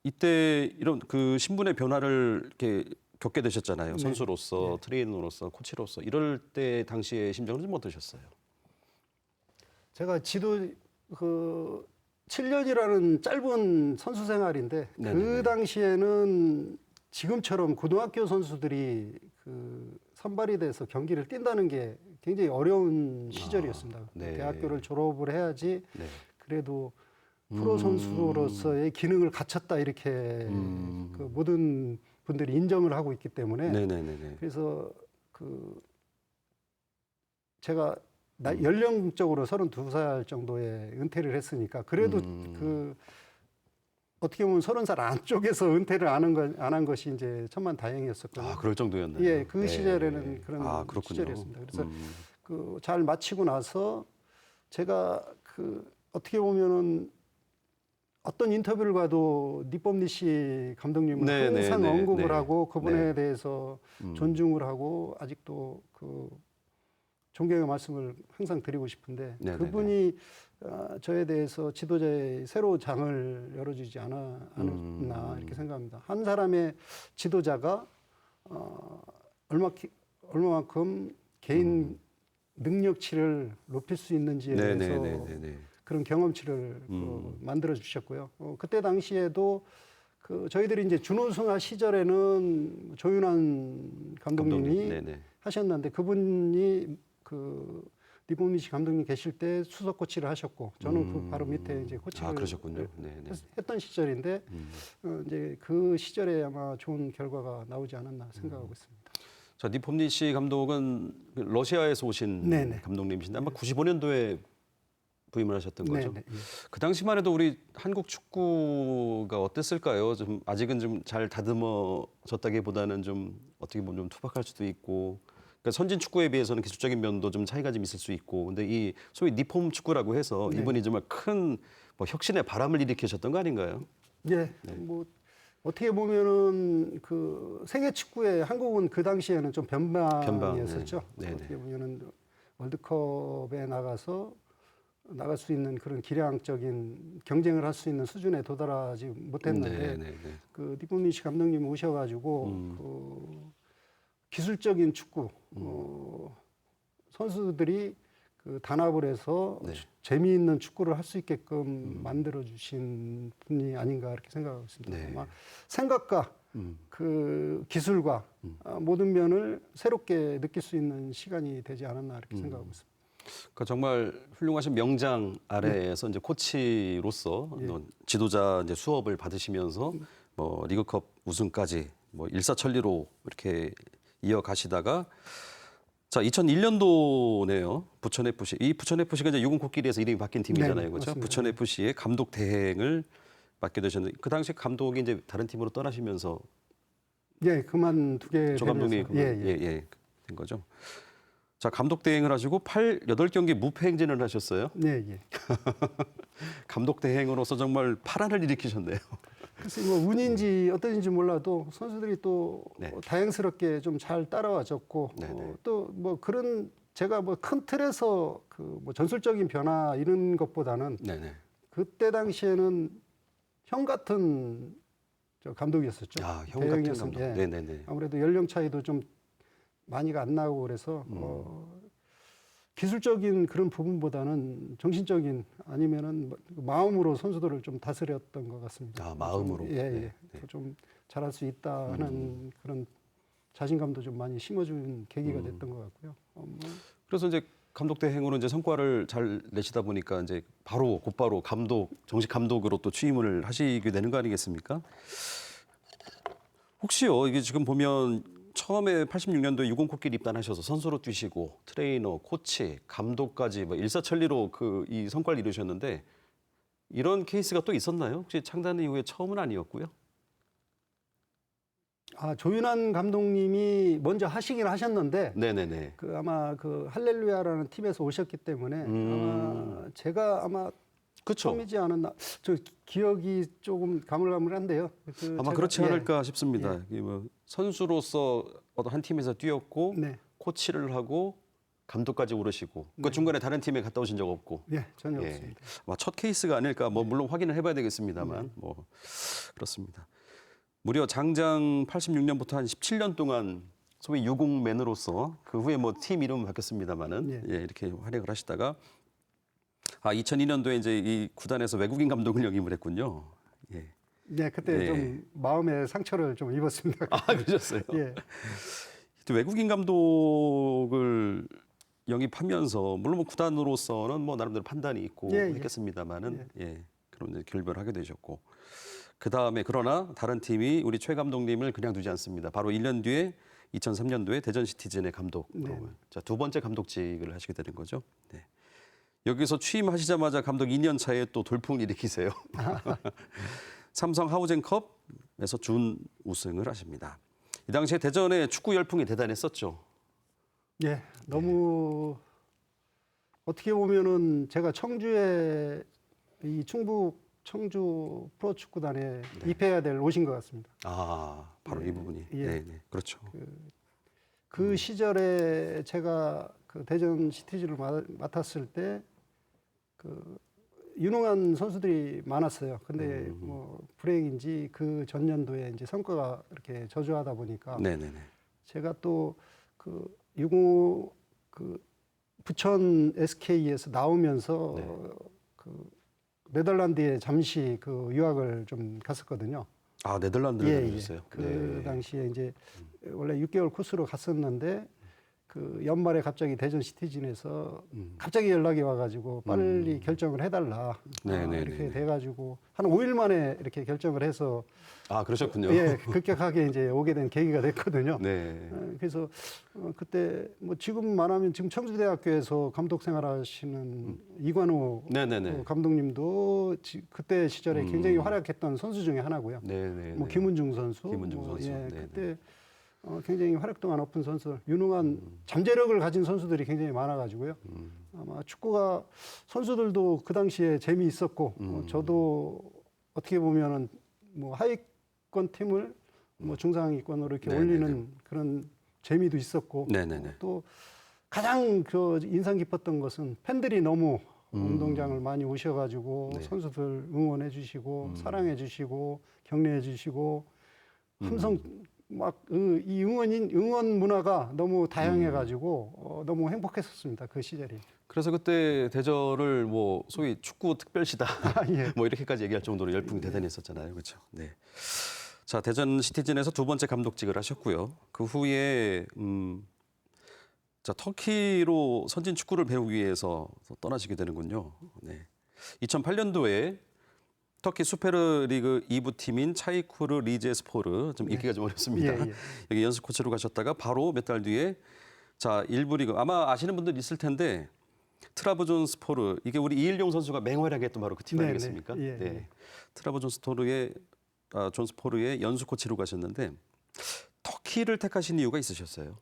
이때 이런 그 신분의 변화를 이렇게 겪게 되셨잖아요. 선수로서 트레이너로서 코치로서 이럴 때 당시의 심정은 좀 어떠셨어요? 제가 지도 그 7년이라는 짧은 선수 생활인데 네네네. 그 당시에는 지금처럼 고등학교 선수들이 그 선발이 돼서 경기를 뛴다는 게 굉장히 어려운 시절이었습니다. 네. 대학교를 졸업을 해야지 네. 그래도 프로 선수로서의 기능을 갖췄다 이렇게 그 모든 분들이 인정을 하고 있기 때문에 네네네네. 그래서 그 제가 연령적으로 32살 정도에 은퇴를 했으니까 그래도 그 어떻게 보면 30살 안쪽에서 은퇴를 안 한 것이 이제 천만다행이었었거든요. 그럴 정도였나요? 예, 그 네. 시절에는 그런 그렇군요. 시절이었습니다. 그래서 그 잘 마치고 나서 제가 그 어떻게 보면은 어떤 인터뷰를 봐도 니법니시 감독님은 네, 네, 항상 네, 언급을 네. 하고 그분에 네. 대해서 존중을 하고 아직도 그 존경의 말씀을 항상 드리고 싶은데 네, 네, 그분이 저에 대해서 지도자의 새로 장을 열어주지 않았나 이렇게 생각합니다. 한 사람의 지도자가 얼마만큼 개인 능력치를 높일 수 있는지에 대해서 네네네네. 그런 경험치를 만들어 주셨고요. 그때 당시에도 그 저희들이 이제 준우승할 시절에는 조윤환 감독님이 네네. 하셨는데 그분이 그 니보미시 감독님 계실 때 수석 코치를 하셨고 저는 그 바로 밑에 이제 코치를 그러셨군요. 네네. 했던 시절인데 이제 그 시절에 아마 좋은 결과가 나오지 않았나 생각하고 있습니다. 자, 니폼니시 감독은 그 러시아에서 오신 네네. 감독님이신데 아마 95년도에 부임을 하셨던 거죠. 네네. 그 당시만 해도 우리 한국 축구가 어땠을까요? 좀 아직은 좀 잘 다듬어졌다기보다는 좀 어떻게 보면 좀 투박할 수도 있고, 그러니까 선진 축구에 비해서는 기술적인 면도 좀 차이가 좀 있을 수 있고, 근데 이 소위 니폼 축구라고 해서 이분이 정말 큰 뭐 혁신의 바람을 일으키셨던 거 아닌가요? 예, 뭐 어떻게 보면은 그 세계 축구에 한국은 그 당시에는 좀 변방이었었죠. 네. 네네. 어떻게 보면은 월드컵에 나갈 수 있는 그런 기량적인 경쟁을 할 수 있는 수준에 도달하지 못했는데 네네네. 그 니보미시 감독님 오셔가지고 그 기술적인 축구 선수들이 그 단합을 해서 재미있는 축구를 할 수 있게끔 만들어 주신 분이 아닌가 이렇게 생각하고 있습니다. 네. 아마 생각과 그 기술과 모든 면을 새롭게 느낄 수 있는 시간이 되지 않았나 이렇게 생각하고 있습니다. 그 정말 훌륭하신 명장 아래에서 이제 코치로서 지도자 이제 수업을 받으시면서 뭐 리그컵 우승까지 뭐 일사천리로 이렇게 이어가시다가 자 2001년도네요. 부천 FC 이 부천 FC가 이제 유공 코끼리에서 이름이 바뀐 팀이잖아요, 그렇죠? 맞습니다. 부천 FC의 감독 대행을 맡게 되셨는데 그 당시 감독이 이제 다른 팀으로 떠나시면서 예, 그만두게 조 감독이 되면서 된 거죠. 자 감독 대행을 하시고 8경기 무패 행진을 하셨어요. 예. 감독 대행으로서 정말 파란을 일으키셨네요. 글쎄 뭐 운인지 어떤지 몰라도 선수들이 또 다행스럽게 좀 잘 따라와줬고 또 뭐 그런 제가 뭐 큰 틀에서 그 뭐 전술적인 변화 이런 것보다는 네네. 그때 당시에는 형 같은 저 감독이었었죠. 아, 형 같은 대형이었으면, 감독. 예. 네네네. 아무래도 연령 차이도 좀 많이가 안 나고 그래서 기술적인 그런 부분보다는 정신적인 아니면은 마음으로 선수들을 좀 다스렸던 것 같습니다. 아, 마음으로. 예, 예. 네, 네. 좀 잘할 수 있다 하는 그런 자신감도 좀 많이 심어준 계기가 됐던 것 같고요. 그래서 이제 감독 대행으로 이제 성과를 잘 내시다 보니까 이제 바로 곧바로 정식 감독으로 또 취임을 하시게 되는 거 아니겠습니까? 혹시요, 이게 지금 보면 처음에 86년도에 유공코끼리 입단하셔서 선수로 뛰시고 트레이너, 코치, 감독까지 뭐 일사천리로 그 이 성과를 이루셨는데 이런 케이스가 또 있었나요? 혹시 창단 이후에 처음은 아니었고요. 조윤환 감독님이 먼저 하시긴 하셨는데 네네네. 그 아마 그 할렐루야라는 팀에서 오셨기 때문에 아마 제가 아마 그렇죠. 처음이지 않았나. 저 기억이 조금 가물가물한데요. 아마 제가- 그렇지 예. 않을까 싶습니다. 이게 뭐 선수로서 어떤 한 팀에서 뛰었고 네. 코치를 하고 감독까지 오르시고 그 중간에 다른 팀에 갔다 오신 적 없고 예, 전혀 예. 없습니다. 아마 첫 케이스가 아닐까. 뭐 물론 확인을 해봐야 되겠습니다만 뭐 그렇습니다. 무려 장장 86년부터 한 17년 동안 소위 유공맨으로서 그 후에 뭐 팀 이름은 바뀌었습니다만은 예. 예, 이렇게 활약을 하시다가 2002년도에 이제 이 구단에서 외국인 감독을 역임을 했군요. 예. 네, 그때 예. 좀 마음의 상처를 좀 입었습니다. 그러셨어요. 예. 또 외국인 감독을 영입하면서 물론 뭐 구단으로서는 뭐 나름대로 판단이 있고 예, 예. 했겠습니다만은 그런 이제 결별을 하게 되셨고 그 다음에 그러나 다른 팀이 우리 최 감독님을 그냥 두지 않습니다. 바로 1년 뒤에 2003년도에 대전 시티즌의 감독 자, 두 번째 감독직을 하시게 되는 거죠. 네. 여기서 취임하시자마자 감독 2년 차에 또 돌풍을 일으키세요. 삼성 하우젠컵에서 준 우승을 하십니다. 이 당시에 대전의 축구 열풍이 대단했었죠. 예, 너무 어떻게 보면은 제가 청주에 이 충북 청주 프로축구단에 입회해야 될 옷인 것 같습니다. 바로 이 부분이. 예. 네, 그렇죠. 그 시절에 제가 그 대전 시티즈를 맡았을 때 그 유능한 선수들이 많았어요. 근데 뭐 불행인지 그 전년도에 이제 성과가 이렇게 저조하다 보니까 네네네. 제가 또 그 유고 그 부천 SK에서 나오면서 그 네덜란드에 잠시 그 유학을 좀 갔었거든요. 네덜란드를 예, 다니셨어요. 그 당시에 이제 원래 6개월 코스로 갔었는데 그 연말에 갑자기 대전 시티즌에서 갑자기 연락이 와가지고 빨리 결정을 해달라. 이렇게 돼가지고 한 5일 만에 이렇게 결정을 해서 그러셨군요. 예, 급격하게 이제 오게 된 계기가 됐거든요. 네. 그래서 그때 뭐 지금 말하면 지금 청주대학교에서 감독 생활하시는 이관호 네네네. 감독님도 그때 시절에 굉장히 활약했던 선수 중에 하나고요. 네네. 뭐 김은중 선수, 김은중 선수. 네네. 그때 굉장히 활약도가 높은 선수, 유능한 잠재력을 가진 선수들이 굉장히 많아가지고요. 아마 축구가 선수들도 그 당시에 재미있었고 저도 어떻게 보면은 뭐 하위권 팀을 뭐 중상위권으로 이렇게 올리는 그런 재미도 있었고 네네네. 또 가장 그 인상 깊었던 것은 팬들이 너무 운동장을 많이 오셔가지고 선수들 응원해주시고 사랑해주시고 격려해주시고 함성 막 이 응원 문화가 너무 다양해가지고 너무 행복했었습니다. 그 시절이. 그래서 그때 대전을 뭐 소위 축구 특별시다 예. 뭐 이렇게까지 얘기할 정도로 열풍이 대단히 있었잖아요. 그렇죠. 네. 자, 대전 시티즌에서 두 번째 감독직을 하셨고요. 그 후에 자, 터키로 선진 축구를 배우기 위해서 떠나시게 되는군요. 네. 2008년도에 터키 수페르리그 2부 팀인 차이쿠르 리제스포르 좀 읽기가 좀 어렵습니다. 예, 예. 여기 연습 코치로 가셨다가 바로 몇 달 뒤에 자, 1부 리그 아마 아시는 분들 있을 텐데 트라브존스포르 이게 우리 이일용 선수가 맹활약했던 바로 그 팀 네네. 아니겠습니까? 예, 네. 예. 존스포르의 연수 코치로 가셨는데 터키를 택하신 이유가 있으셨어요?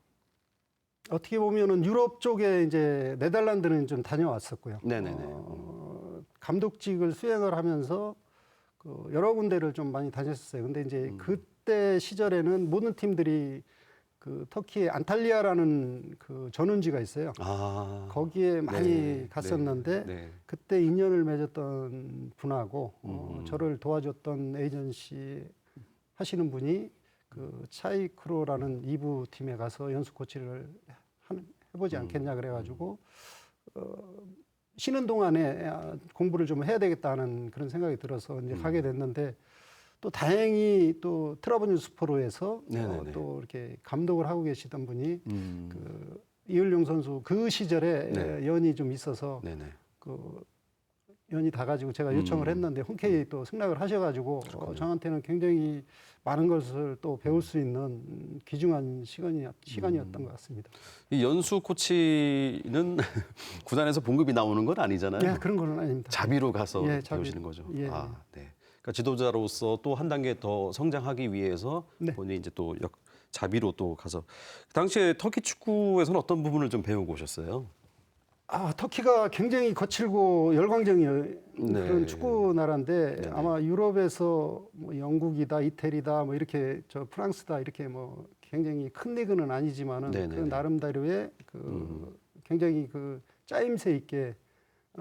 어떻게 보면은 유럽 쪽에 이제 네덜란드는 좀 다녀왔었고요. 네네네. 감독직을 수행을 하면서 여러 군데를 좀 많이 다녔었어요. 근데 이제 그때 시절에는 모든 팀들이 그 터키의 안탈리아라는 그 전원지가 있어요. 아, 거기에 많이 네, 갔었는데 네. 그때 인연을 맺었던 분하고 저를 도와줬던 에이전시 하시는 분이 그 차이크로라는 2부 팀에 가서 연수 코치를 해보지 않겠냐 그래가지고 쉬는 동안에 공부를 좀 해야 되겠다는 그런 생각이 들어서 이제 가게 됐는데 또 다행히 또 트라브존스포르에서 네네네. 또 이렇게 감독을 하고 계시던 분이 음, 그 이을용 선수 그 시절에 네. 연이 좀 있어서 네네. 그 연이 다 가지고 제가 요청을 했는데 흔쾌히 또 승낙을 하셔가지고 저한테는 굉장히 많은 것을 또 배울 수 있는 귀중한 시간이었던 것 같습니다. 이 연수 코치는 구단에서 봉급이 나오는 건 아니잖아요. 네, 그런 건 아닙니다. 자비로 가서 예, 자비로. 배우시는 거죠. 예, 아, 네. 그러니까 지도자로서 또 한 단계 더 성장하기 위해서 네. 본인이 이제 또 자비로 또 가서 그 당시에 터키 축구에서는 어떤 부분을 좀 배우고 오셨어요? 터키가 굉장히 거칠고 열광적인 네. 그런 축구 나라인데 네네. 아마 유럽에서 뭐 영국이다, 이태리다, 뭐 이렇게 저 프랑스다 이렇게 뭐 굉장히 큰 리그는 아니지만은 그 네네네. 나름대로의 그 굉장히 그 짜임새 있게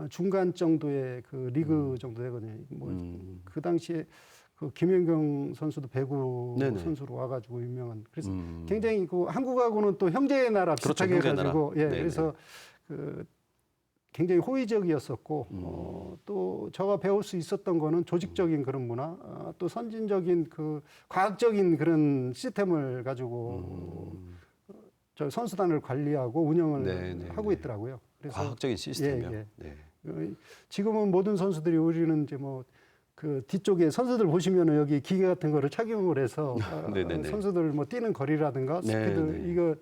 중간 정도의 그 리그 정도 되거든요. 뭐 그 당시에 그 김연경 선수도 배구 네네. 선수로 와가지고 유명한 그래서 음. 굉장히 그 한국하고는 또 형제의 나라 그렇죠, 비슷하게 형제의 나라. 해가지고 예 네네. 그래서 그 굉장히 호의적이었었고 또 제가 배울 수 있었던 거는 조직적인 그런 문화 또 선진적인 그 과학적인 그런 시스템을 가지고 저 선수단을 관리하고 운영을 네네네. 하고 있더라고요. 그래서 과학적인 시스템이요. 예, 예. 네. 지금은 모든 선수들이 우리는 이제 뭐 그 뒤쪽에 선수들 보시면은 여기 기계 같은 거를 착용을 해서 네네네. 선수들 뭐 뛰는 거리라든가 스피드 네네. 이거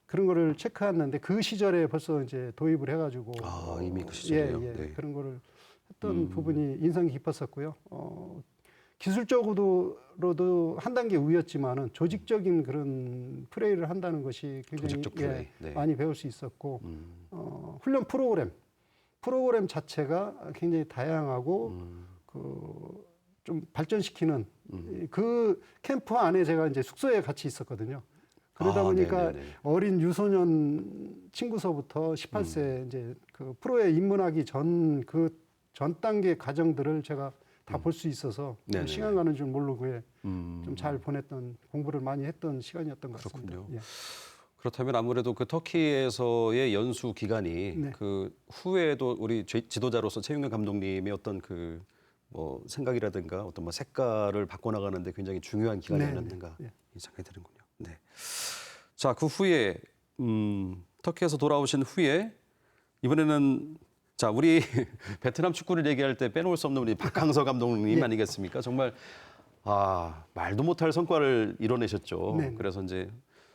그런 거를 체크했는데 그 시절에 벌써 이제 도입을 해가지고 이미 그 시절에요. 예, 네. 그런 거를 했던 부분이 인상이 깊었었고요. 기술적으로도 한 단계 우였지만은 조직적인 그런 플레이를 한다는 것이 굉장히 조직적 플레이. 네. 많이 배울 수 있었고 훈련 프로그램 자체가 굉장히 다양하고 그 좀 발전시키는 그 캠프 안에 제가 이제宿소에 같이 있었거든요. 그러다 보니까 네네네. 어린 유소년 친구서부터 18세 이제 그 프로에 입문하기 전 전 단계 과정들을 제가 다 볼 수 있어서 네네네. 시간 가는 줄 모르고 음. 좀 잘 보냈던 공부를 많이 했던 시간이었던 것 같습니다. 그렇군요. 예. 그렇다면 아무래도 그 터키에서의 연수 기간이 네. 그 후에도 우리 지도자로서 최윤경 감독님의 어떤 그 뭐 생각이라든가 어떤 뭐 색깔을 바꿔나가는데 굉장히 중요한 기간이 네, 아니었는가 네. 이 생각이 드는군요. 네. 자, 그 후에 터키에서 돌아오신 후에 이번에는 자, 우리 베트남 축구를 얘기할 때 빼놓을 수 없는 우리 박항서 감독님 네. 아니겠습니까? 정말 말도 못할 성과를 이뤄내셨죠. 네. 그래서 이제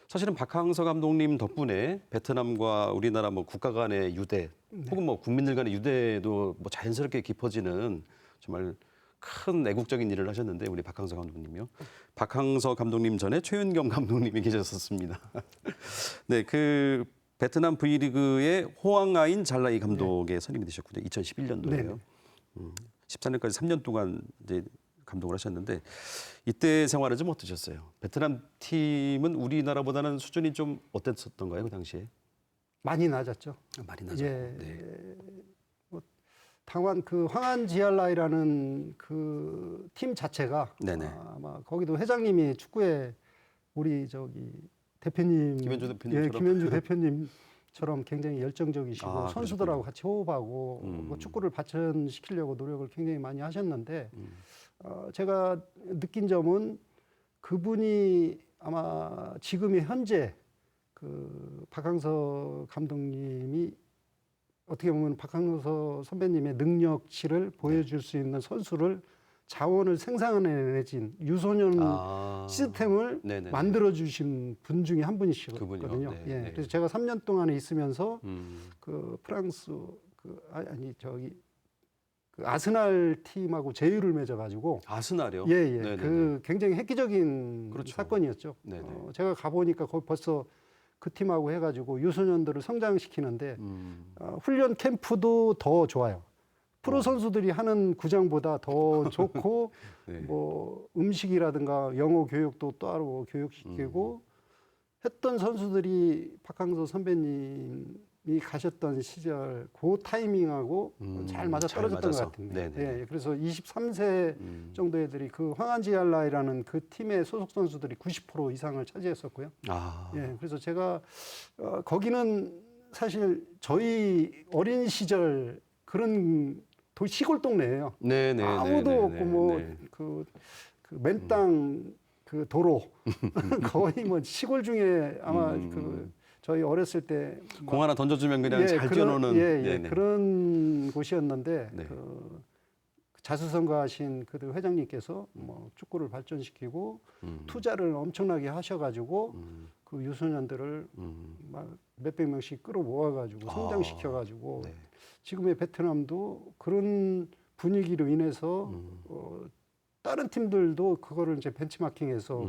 사실은 박항서 감독님 덕분에 베트남과 우리나라 뭐 국가 간의 유대 혹은 뭐 국민들 간의 유대도 뭐 자연스럽게 깊어지는 정말 큰 애국적인 일을 하셨는데 우리 박항서 감독님이요. 박항서 감독님 전에 최윤경 감독님이 계셨었습니다. 네, 그 베트남 V리그의 호앙아인 잘라이 감독의 선임이 되셨군요. 2011년도에요. 14년까지 3년 동안 이제 감독을 하셨는데 이때 생활은 좀 어떠셨어요? 베트남 팀은 우리나라보다는 수준이 좀 어땠었던가요, 그 당시에? 많이 낮았죠. 많이 낮았고. 예. 네. 당완 그 황안지알라이라는 그 팀 자체가 네네. 아마 거기도 회장님이 축구에 우리 저기 대표님 김현주 대표님처럼. 예, 김현주 대표님처럼 굉장히 열정적이시고 아, 선수들하고 같이 호흡하고 뭐 축구를 발전시키려고 노력을 굉장히 많이 하셨는데 제가 느낀 점은 그분이 아마 지금의 현재 그 박항서 감독님이 어떻게 보면 박항서 선배님의 능력치를 보여줄 수 있는 선수를 자원을 생산해내진 유소년 시스템을 네네네. 만들어주신 분 중에 한 분이시거든요. 그분이요? 네, 예, 네. 그래서 제가 3년 동안에 있으면서 음. 그 프랑스 그 아스날 팀하고 제휴를 맺어가지고 아스날이요? 예, 네네네. 그 굉장히 획기적인 그렇죠. 사건이었죠. 네네. 제가 가보니까 거기 벌써 그 팀하고 해가지고 유소년들을 성장시키는데 훈련 캠프도 더 좋아요. 프로 선수들이 하는 구장보다 더 좋고 네. 뭐 음식이라든가 영어 교육도 따로 교육시키고 했던 선수들이 박항서 선배님이 가셨던 시절 그 타이밍하고 잘 맞아 잘 떨어졌던 것 맞아서. 같은데. 네네. 예, 그래서 23세 정도 애들이 그 황안지알라이라는 그 팀의 소속 선수들이 90% 이상을 차지했었고요. 아, 예, 그래서 제가 거기는 사실 저희 어린 시절 그런 시골 동네예요. 네네. 아무도 없고 뭐 그 맨땅 그 도로 거의 뭐 시골 중에 아마 그 저희 어렸을 때 공 하나 던져주면 그냥 잘 뛰어노는. 네네. 그런 곳이었는데 네. 그 자수성가하신 그 회장님께서 뭐 축구를 발전시키고 투자를 엄청나게 하셔가지고 그 유소년들을 막 몇백 명씩 끌어모아가지고 성장시켜가지고 네. 지금의 베트남도 그런 분위기로 인해서 다른 팀들도 그거를 이제 벤치마킹해서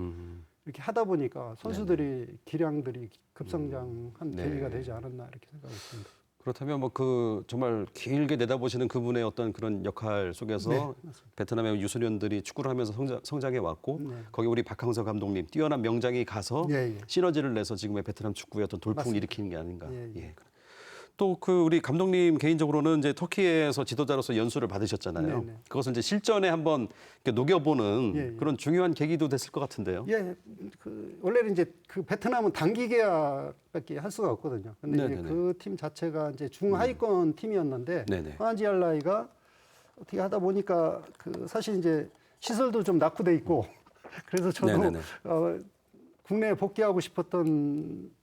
이렇게 하다 보니까 선수들이 기량들이 급성장한 네. 계기가 되지 않았나 이렇게 생각했습니다. 그렇다면 뭐 그 정말 길게 내다보시는 그분의 어떤 그런 역할 속에서 네, 맞습니다. 베트남의 유소년들이 축구를 하면서 성장해 왔고 네. 거기 우리 박항서 감독님 뛰어난 명장이 가서 예, 예. 시너지를 내서 지금의 베트남 축구의 어떤 돌풍을 맞습니다. 일으키는 게 아닌가. 예, 예. 예. 또 그 우리 감독님 개인적으로는 이제 터키에서 지도자로서 연수를 받으셨잖아요. 네, 네. 그것을 이제 실전에 한번 이렇게 녹여보는 예, 예. 그런 중요한 계기도 됐을 것 같은데요. 예, 그 원래는 이제 그 베트남은 단기 계약밖에 할 수가 없거든요. 근데 이제 네네네. 그 팀 자체가 이제 중하위권 팀이었는데 네네. 황안지알라이가 어떻게 하다 보니까 그 사실 이제 시설도 좀 낙후돼 있고 그래서 저도 네네네. 국내에 복귀하고 싶었던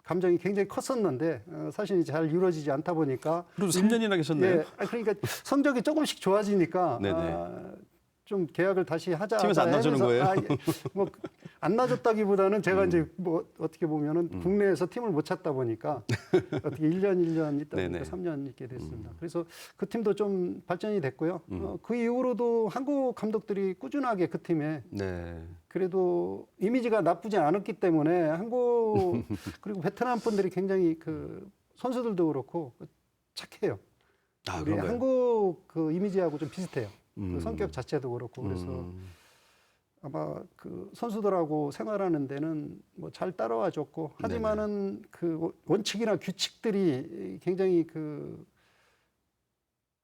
감정이 굉장히 컸었는데 사실 잘 이루어지지 않다 보니까 그래도 3년이나 계셨네요. 예, 그러니까 성적이 조금씩 좋아지니까 네네. 좀 계약을 다시 하자. 팀에서 안 놔주는 거예요? 뭐안 놔줬다기보다는 제가 이제 뭐 어떻게 보면은 국내에서 팀을 못 찾다 보니까 어떻게 1년 있다 네네. 보니까 3년 있게 됐습니다. 그래서 그 팀도 좀 발전이 됐고요. 그 이후로도 한국 감독들이 꾸준하게 그 팀에 네. 그래도 이미지가 나쁘지 않았기 때문에 한국 그리고 베트남 분들이 굉장히 그 선수들도 그렇고 착해요. 아, 우리 그런가요? 한국 그 이미지하고 좀 비슷해요. 그 성격 자체도 그렇고 그래서 음. 아마 그 선수들하고 생활하는 데는 뭐 잘 따라와 줬고 하지만은 그 원칙이나 규칙들이 굉장히 그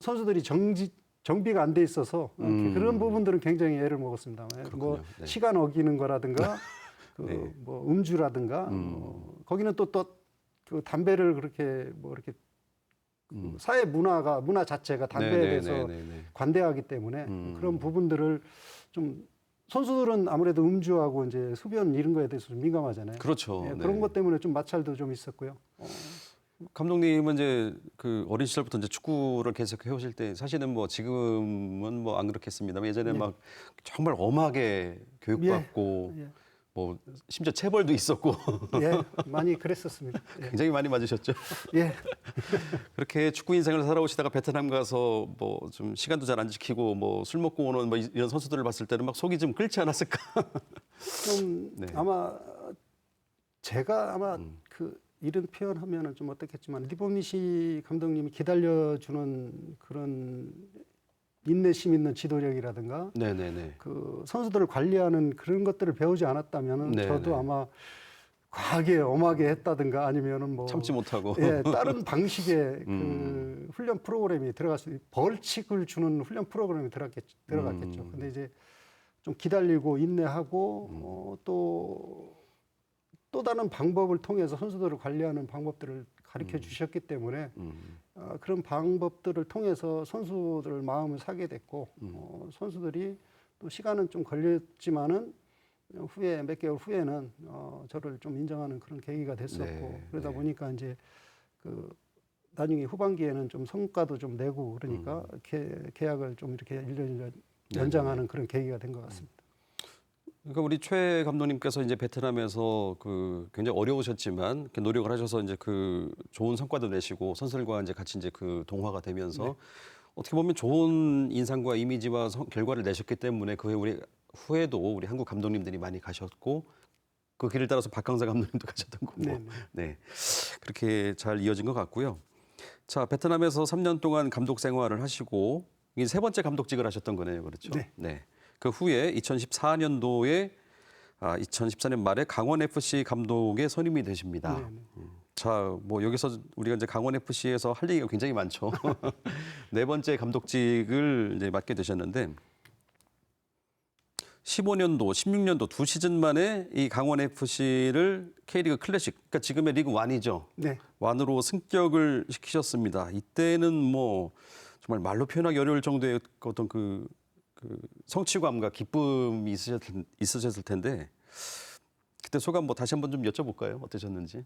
선수들이 정비가 안 돼 있어서 그런 부분들은 굉장히 애를 먹었습니다. 뭐 네. 시간 어기는 거라든가 그 네. 뭐 음주라든가 거기는 또 그 담배를 그렇게 뭐 이렇게 사회 문화 자체가 담배에 대해서 네네네네네. 관대하기 때문에 그런 부분들을 좀 선수들은 아무래도 음주하고 이제 흡연 이런 거에 대해서 좀 민감하잖아요. 그렇죠. 예, 네. 그런 것 때문에 좀 마찰도 좀 있었고요. 감독님은 이제 그 어린 시절부터 이제 축구를 계속 해오실 때 사실은 뭐 지금은 뭐 안 그렇겠습니다만 예전에 네. 막 정말 엄하게 교육받고 예. 뭐 심지어 체벌도 있었고 예, 많이 그랬었습니다. 예. 굉장히 많이 맞으셨죠. 예. 그렇게 축구 인생을 살아오시다가 베트남 가서 뭐 좀 시간도 잘 안 지키고 뭐 술 먹고 오는 뭐 이런 선수들을 봤을 때는 막 속이 좀 끓지 않았을까. 좀 네. 아마 제가 아마 그 이런 표현하면은 좀 어떻겠지만 리보미시 감독님이 기다려주는 그런 인내심 있는 지도력이라든가 네네네. 그 선수들을 관리하는 그런 것들을 배우지 않았다면은 네네. 저도 아마 과하게 엄하게 했다든가 아니면은 뭐 참지 못하고. 예, 다른 방식의 그 훈련 프로그램이 들어갔을 벌칙을 주는 훈련 프로그램이 들어갔겠죠. 근데 이제 좀 기다리고 인내하고 또 다른 방법을 통해서 선수들을 관리하는 방법들을 가르쳐 주셨기 때문에 그런 방법들을 통해서 선수들 마음을 사게 됐고 선수들이 또 시간은 좀 걸렸지만은 후에 몇 개월 후에는 저를 좀 인정하는 그런 계기가 됐었고 네, 그러다 네. 보니까 이제 그 나중에 후반기에는 좀 성과도 좀 내고 그러니까 계약을 좀 이렇게 1년 연장하는 그런 계기가 된 것 같습니다. 그러니까 우리 최 감독님께서 이제 베트남에서 그 굉장히 어려우셨지만 이렇게 노력을 하셔서 이제 그 좋은 성과도 내시고 선수들과 이제 같이 이제 그 동화가 되면서 어떻게 보면 좋은 인상과 이미지와 결과를 내셨기 때문에 그 후에도 우리 한국 감독님들이 많이 가셨고 그 길을 따라서 박항서 감독님도 가셨던 거고 네 그렇게 잘 이어진 것 같고요. 자 베트남에서 3년 동안 감독 생활을 하시고 이게 세 번째 감독직을 하셨던 거네요, 그렇죠? 네. 그 후에 2014년도에 2014년 말에 강원 FC 감독에 선임이 되십니다. 네, 네. 자, 뭐 여기서 우리가 이제 강원 FC에서 할 얘기가 굉장히 많죠. 네 번째 감독직을 이제 맡게 되셨는데 15년도, 16년도 두 시즌 만에 이 강원 FC를 K리그 클래식, 그러니까 지금의 리그 1이죠. 네. 1으로 승격을 시키셨습니다. 이때는 뭐 정말 말로 표현하기 어려울 정도의 어떤 그 성취감과 기쁨이 있으셨을 텐데 그때 소감 뭐 다시 한번 좀 여쭤볼까요? 어떠셨는지?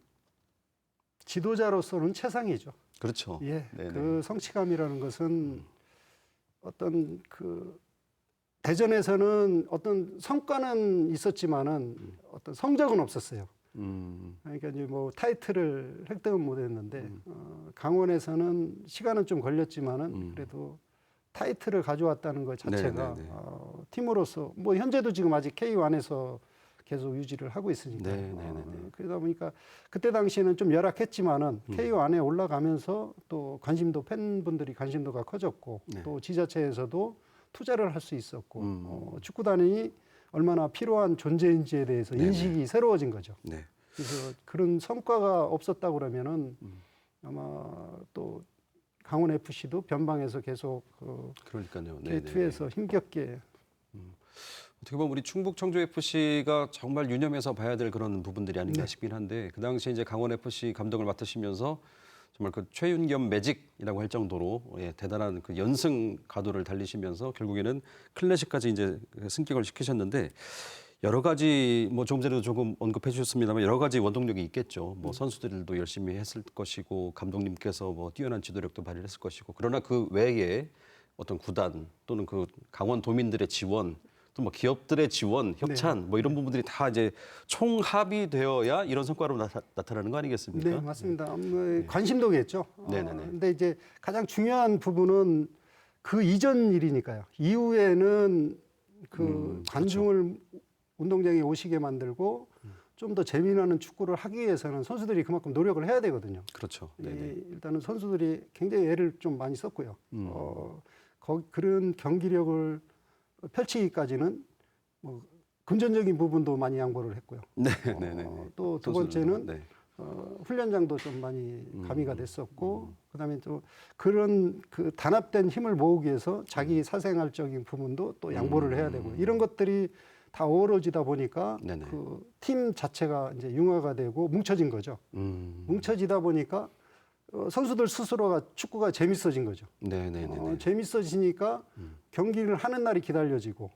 지도자로서는 최상이죠. 그렇죠. 예, 네네. 그 성취감이라는 것은 어떤 그 대전에서는 어떤 성과는 있었지만은 어떤 성적은 없었어요. 그러니까 이제 뭐 타이틀을 획득은 못했는데 강원에서는 시간은 좀 걸렸지만은 그래도 타이틀을 가져왔다는 것 자체가 네네네. 팀으로서 뭐 현재도 지금 아직 K1에서 계속 유지를 하고 있으니까 네네네. 그러다 보니까 그때 당시에는 좀 열악했지만은 K1에 올라가면서 또 관심도 팬분들이 관심도가 커졌고 네. 또 지자체에서도 투자를 할 수 있었고 축구단이 얼마나 필요한 존재인지에 대해서 네네. 인식이 새로워진 거죠. 네. 그래서 그런 성과가 없었다 그러면은 아마 또 강원 FC도 변방에서 계속 그러니까요. 네네. K2에서 힘겹게 어떻게 보면 우리 충북 청주 FC가 정말 유념해서 봐야 될 그런 부분들이 아닌가 네. 싶긴 한데 그 당시 이제 강원 FC 감독을 맡으시면서 정말 그 최윤겸 매직이라고 할 정도로 대단한 그 연승 가도를 달리시면서 결국에는 클래식까지 이제 승격을 시키셨는데 여러 가지 뭐 조금 전에도 조금 언급해 주셨습니다만 여러 가지 원동력이 있겠죠. 뭐 선수들도 열심히 했을 것이고 감독님께서 뭐 뛰어난 지도력도 발휘했을 것이고 그러나 그 외에 어떤 구단 또는 그 강원 도민들의 지원 또 뭐 기업들의 지원, 협찬 뭐 이런 부분들이 다 이제 총합이 되어야 이런 성과로 나타나는 거 아니겠습니까? 네, 맞습니다. 관심도겠죠. 네네네. 근데 이제 가장 중요한 부분은 그 이전 일이니까요. 이후에는 그 관중을 운동장에 오시게 만들고 좀 더 재미나는 축구를 하기 위해서는 선수들이 그만큼 노력을 해야 되거든요. 그렇죠. 네네. 일단은 선수들이 굉장히 애를 좀 많이 썼고요. 그런 경기력을 펼치기까지는 뭐 금전적인 부분도 많이 양보를 했고요. 네네네. 또 두 번째는 훈련장도 좀 많이 가미가 됐었고, 그다음에 또 그런 그 단합된 힘을 모으기 위해서 자기 사생활적인 부분도 또 양보를 해야 되고 이런 것들이 다 어우러지다 보니까 네네. 그 팀 자체가 이제 융화가 되고 뭉쳐진 거죠. 뭉쳐지다 보니까 선수들 스스로가 축구가 재밌어진 거죠. 네네네. 재밌어지니까 경기를 하는 날이 기다려지고.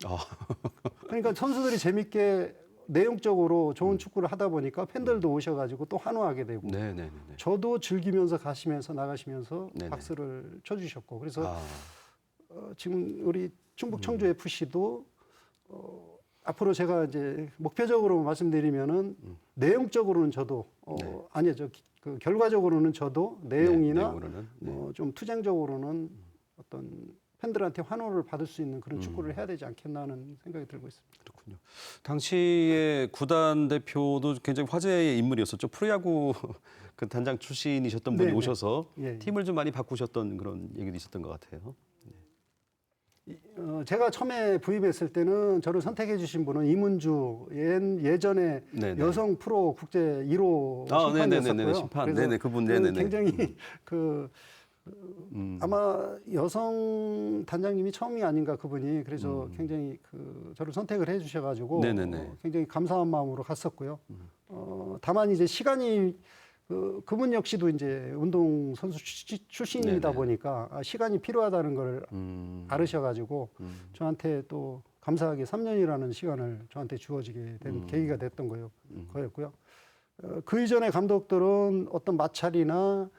그러니까 선수들이 재밌게 내용적으로 좋은 축구를 하다 보니까 팬들도 오셔가지고 또 환호하게 되고. 네네네. 저도 즐기면서 가시면서 나가시면서 네네. 박수를 쳐주셨고. 그래서 아, 지금 우리 충북 청주 FC도 앞으로 제가 이제 목표적으로 말씀드리면은 내용적으로는 저도 아니요 그 결과적으로는 저도 내용이나 내용으로는, 좀 투쟁적으로는 어떤 팬들한테 환호를 받을 수 있는 그런 축구를 해야 되지 않겠나 하는 생각이 들고 있습니다. 그렇군요. 당시에 구단 대표도 굉장히 화제의 인물이었었죠. 프로야구 그 단장 출신이셨던 분이 네네. 오셔서 예, 예. 팀을 좀 많이 바꾸셨던 그런 얘기도 있었던 것 같아요. 제가 처음에 부임했을 때는 저를 선택해 주신 분은 이문주 예전에 네네. 여성 프로 국제 1호 네네네. 심판이었었고요. 심판. 그래서 네네. 그분, 네네네. 굉장히 아마 여성 단장님이 처음이 아닌가 그분이 그래서 굉장히 저를 선택을 해 주셔가지고 네네네. 굉장히 감사한 마음으로 갔었고요. 다만 이제 시간이 그분 역시도 이제 운동 선수 출신이다 네네. 보니까 시간이 필요하다는 걸 알으셔가지고 저한테 또 감사하게 3년이라는 시간을 저한테 주어지게 된 계기가 됐던 거였고요. 그 이전의 감독들은 어떤 마찰이나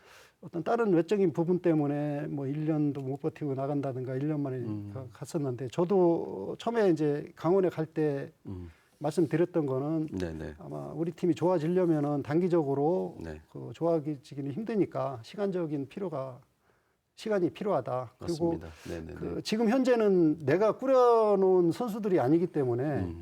어떤 다른 외적인 부분 때문에 뭐 1년도 못 버티고 나간다든가 1년 만에 갔었는데 저도 처음에 이제 강원에 갈 때 말씀드렸던 거는 네네. 아마 우리 팀이 좋아지려면은 단기적으로 네. 좋아지기는 힘드니까 시간이 필요하다. 맞습니다. 네네네. 지금 현재는 내가 꾸려놓은 선수들이 아니기 때문에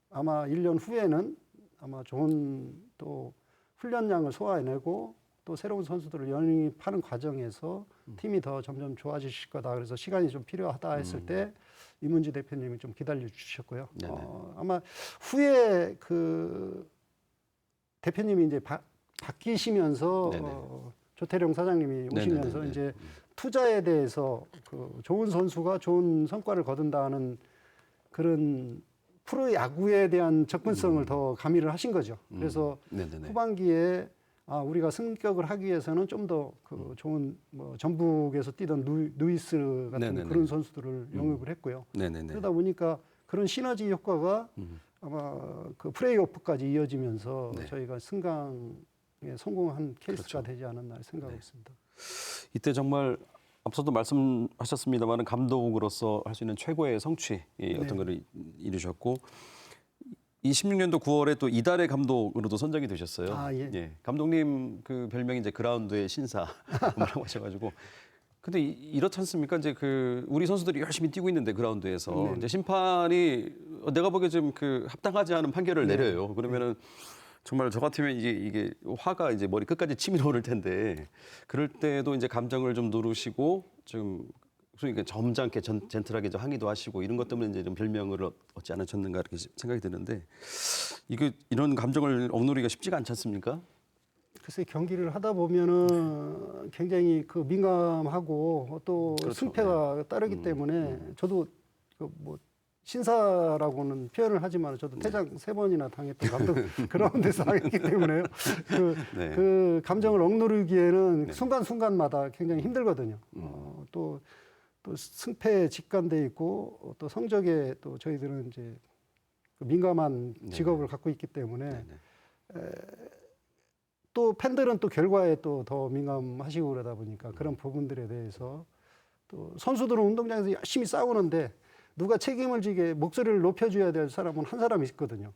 아마 1년 후에는 아마 좋은 또 훈련량을 소화해내고 또 새로운 선수들을 영입하는 과정에서 팀이 더 점점 좋아지실 거다. 그래서 시간이 좀 필요하다 했을 때 이문주 대표님이 좀 기다려 주셨고요. 아마 후에 그 대표님이 이제 바뀌시면서 조태룡 사장님이 오시면서 이제 투자에 대해서 그 좋은 선수가 좋은 성과를 거둔다는 그런 프로 야구에 대한 접근성을 더 가미를 하신 거죠. 그래서 후반기에 우리가 승격을 하기 위해서는 좀 더 그 좋은 뭐 전북에서 뛰던 누이스 같은 그런 선수들을 영입을 했고요. 그러다 보니까 그런 시너지 효과가 아마 그 플레이오프까지 이어지면서 저희가 승강에 성공한 케이스가 되지 않았나 생각하고 있습니다. 이때 정말 앞서도 말씀하셨습니다만 감독으로서 할 수 있는 최고의 성취 어떤 거를 이루셨고 26년도 9월에 또 이달의 감독으로도 선정이 되셨어요. 감독님 그 별명이 이제 그라운드의 신사라고 하셔가지고 근데 이렇지 않습니까? 이제 그 우리 선수들이 열심히 뛰고 있는데 그라운드에서 이제 심판이 내가 보기에 좀 그 합당하지 않은 판결을 내려요. 그러면은 정말 저 같으면 이게 화가 이제 머리 끝까지 치밀어 오를 텐데 그럴 때도 이제 감정을 좀 누르시고 좀 그러니까 점잖게 젠틀하게 좀 항의도 하시고 이런 것 때문에 이제 좀 별명을 얻지 않으셨는가 이렇게 생각이 드는데 이런 감정을 억누르기가 쉽지가 않지 않습니까? 글쎄 경기를 하다 보면은 굉장히 그 민감하고 또 승패가 따르기 때문에 저도 그 뭐 신사라고는 표현을 하지만 저도 퇴장 3번이나 당했던 감독 그라운드에서 당했기 때문에요. 그 감정을 억누르기에는 순간순간마다 굉장히 힘들거든요. 또 승패에 직관돼 있고 또 성적에 또 저희들은 이제 민감한 직업을 갖고 있기 때문에 또 팬들은 또 결과에 또 더 민감하시고 그러다 보니까 그런 부분들에 대해서 또 선수들은 운동장에서 열심히 싸우는데 누가 책임을 지게 목소리를 높여줘야 될 사람은 한 사람이 있거든요.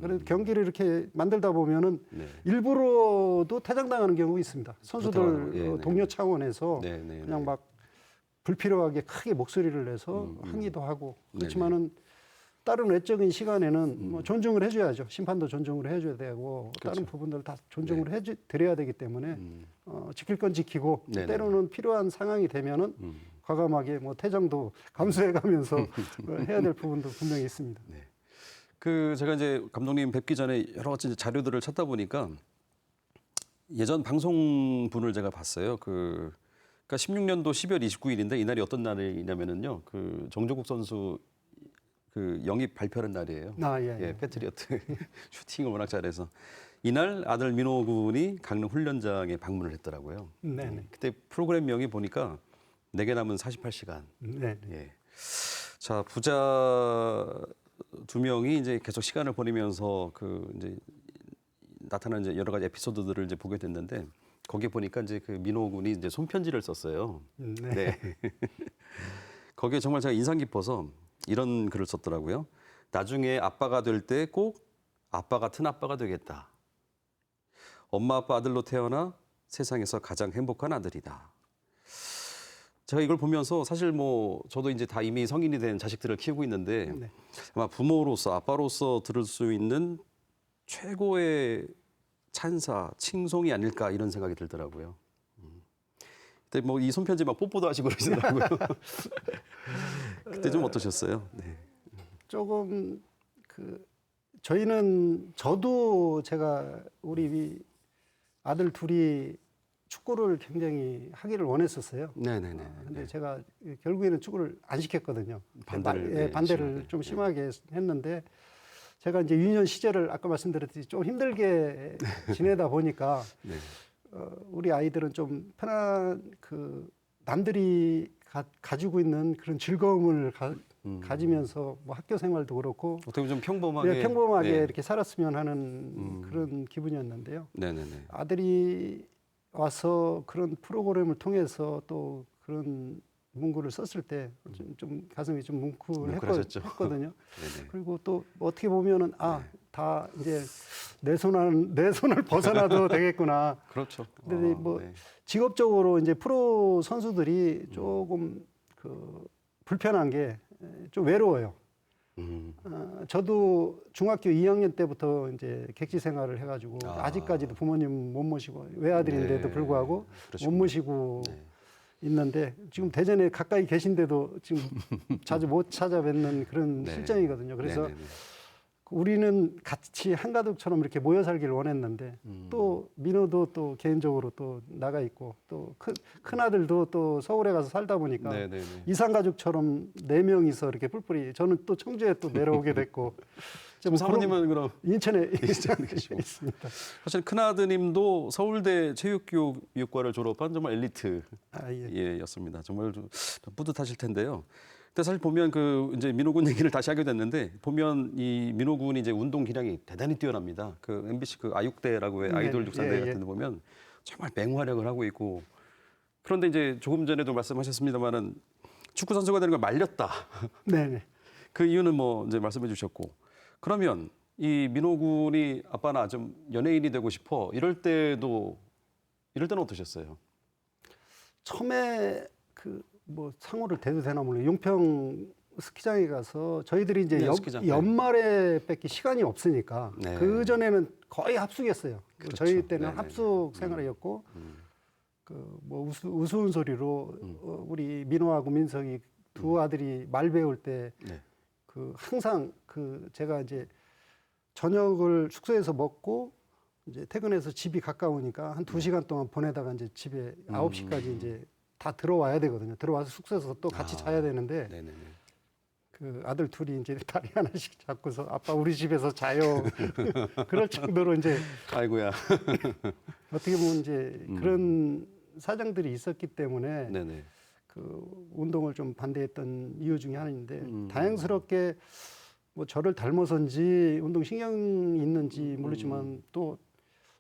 그래서 경기를 이렇게 만들다 보면은 일부러도 퇴장당하는 경우가 있습니다. 선수들 동료 차원에서 그냥 막 불필요하게 크게 목소리를 내서 항의도 하고 그렇지만은 다른 외적인 시간에는 뭐 존중을 해줘야죠. 심판도 존중을 해줘야 되고 다른 부분들 다 존중을 드려야 되기 때문에 지킬 건 지키고 때로는 필요한 상황이 되면은 과감하게 뭐 퇴장도 감수해가면서 해야 될 부분도 분명히 있습니다. 그 제가 이제 감독님 뵙기 전에 여러 가지 자료들을 찾다 보니까 예전 방송분을 제가 봤어요. 그러니까 16년도 12월 29일인데 이날이 어떤 날이냐면은요. 그 정조국 선수 그 영입 발표하는 날이에요. 패트리어트 슈팅을 워낙 잘해서 이날 아들 민호 군이 강릉 훈련장에 방문을 했더라고요. 그때 프로그램명이 보니까 내게 남은 48시간. 자 부자 2명이 이제 계속 시간을 보내면서 그 이제 나타나는 이제 여러 가지 에피소드들을 이제 보게 됐는데 거기에 보니까 이제 그 민호 군이 이제 손편지를 썼어요. 거기에 정말 제가 인상 깊어서 이런 글을 썼더라고요. 나중에 아빠가 될 때 꼭 아빠 같은 아빠가 되겠다. 엄마 아빠 아들로 태어나 세상에서 가장 행복한 아들이다. 제가 이걸 보면서 사실 뭐 저도 이제 다 이미 성인이 된 자식들을 키우고 있는데 아마 부모로서 아빠로서 들을 수 있는 최고의 찬사, 칭송이 아닐까 이런 생각이 들더라고요. 그때 뭐 이 손편지 막 뽀뽀도 하시고 그러시더라고요. 그때 좀 어떠셨어요? 조금 그 저도 제가 우리 아들 둘이 축구를 굉장히 하기를 원했었어요. 근데 제가 결국에는 축구를 안 시켰거든요. 반대를 좀 심하게 했는데 제가 이제 유년 시절을 아까 말씀드렸듯이 좀 힘들게 지내다 보니까 우리 아이들은 좀 편한 그 남들이 가지고 있는 그런 즐거움을 가지면서 뭐 학교 생활도 그렇고 어떻게 좀 평범하게 이렇게 살았으면 하는 그런 기분이었는데요. 아들이 와서 그런 프로그램을 통해서 또 그런 문구를 썼을 때 좀 가슴이 좀 뭉클했거든요. 그리고 또 어떻게 보면은 다 이제 내 손을 벗어나도 되겠구나. 그렇죠. 근데 뭐 직업적으로 이제 프로 선수들이 조금 그 불편한 게 좀 외로워요. 저도 중학교 2학년 때부터 이제 객지 생활을 해가지고 아직까지도 부모님 못 모시고 외아들인데도 네. 불구하고 그러시군요. 못 모시고 네. 있는데 지금 대전에 가까이 계신데도 지금 자주 못 찾아뵙는 그런 네. 실정이거든요. 그래서 네네네. 우리는 같이 한가족처럼 이렇게 모여 살기를 원했는데 또 민호도 또 개인적으로 또 나가 있고 또 큰 아들도 또 서울에 가서 살다 보니까 네네네. 이산 가족처럼 4명이서 이렇게 뿔뿔이 저는 또 청주에 또 내려오게 됐고 지금 사모님은 그럼 인천에 계시고. 있습니다. 사실 큰아드님도 서울대 체육교육과를 졸업한 정말 엘리트 아, 예. 였습니다. 정말 좀 뿌듯하실 텐데요. 근데 사실 보면 그 이제 민호군 얘기를 다시 하게 됐는데 보면 이 민호군이 이제 운동 기량이 대단히 뛰어납니다. 그 MBC 그 아육대라고 해 아이돌 네, 육상대 예, 같은 데 보면 정말 맹활약을 하고 있고 그런데 이제 조금 전에도 말씀하셨습니다만은 축구 선수가 되는 걸 말렸다. 네네. 그 이유는 뭐 이제 말씀해 주셨고 그러면 이 민호군이 아빠 나 좀 연예인이 되고 싶어 이럴 때는 어떠셨어요? 처음에 그 뭐 상호를 대도 되나 몰라요. 용평 스키장에 가서 저희들이 이제 네, 스키장. 네. 연말에 뺏기 시간이 없으니까 네. 그 전에는 거의 합숙이었어요. 그렇죠. 저희 때는 네네네. 합숙 생활이었고 그 뭐 우스운 소리로 우리 민호하고 민석이 두 아들이 말 배울 때 네. 그 항상 그 제가 이제 저녁을 숙소에서 먹고 이제 퇴근해서 집이 가까우니까 한 2시간 동안 보내다가 이제 집에 9시까지 이제 다 들어와야 되거든요. 들어와서 숙소에서 또 같이 자야 되는데 네네네. 그 아들 둘이 이제 다리 하나씩 잡고서 아빠 우리 집에서 자요. 그럴 정도로 이제 아이고야. 어떻게 보면 이제 그런 사정들이 있었기 때문에 네네. 그 운동을 좀 반대했던 이유 중에 하나인데 다행스럽게 뭐 저를 닮아서인지 운동 신경이 있는지 모르지만 또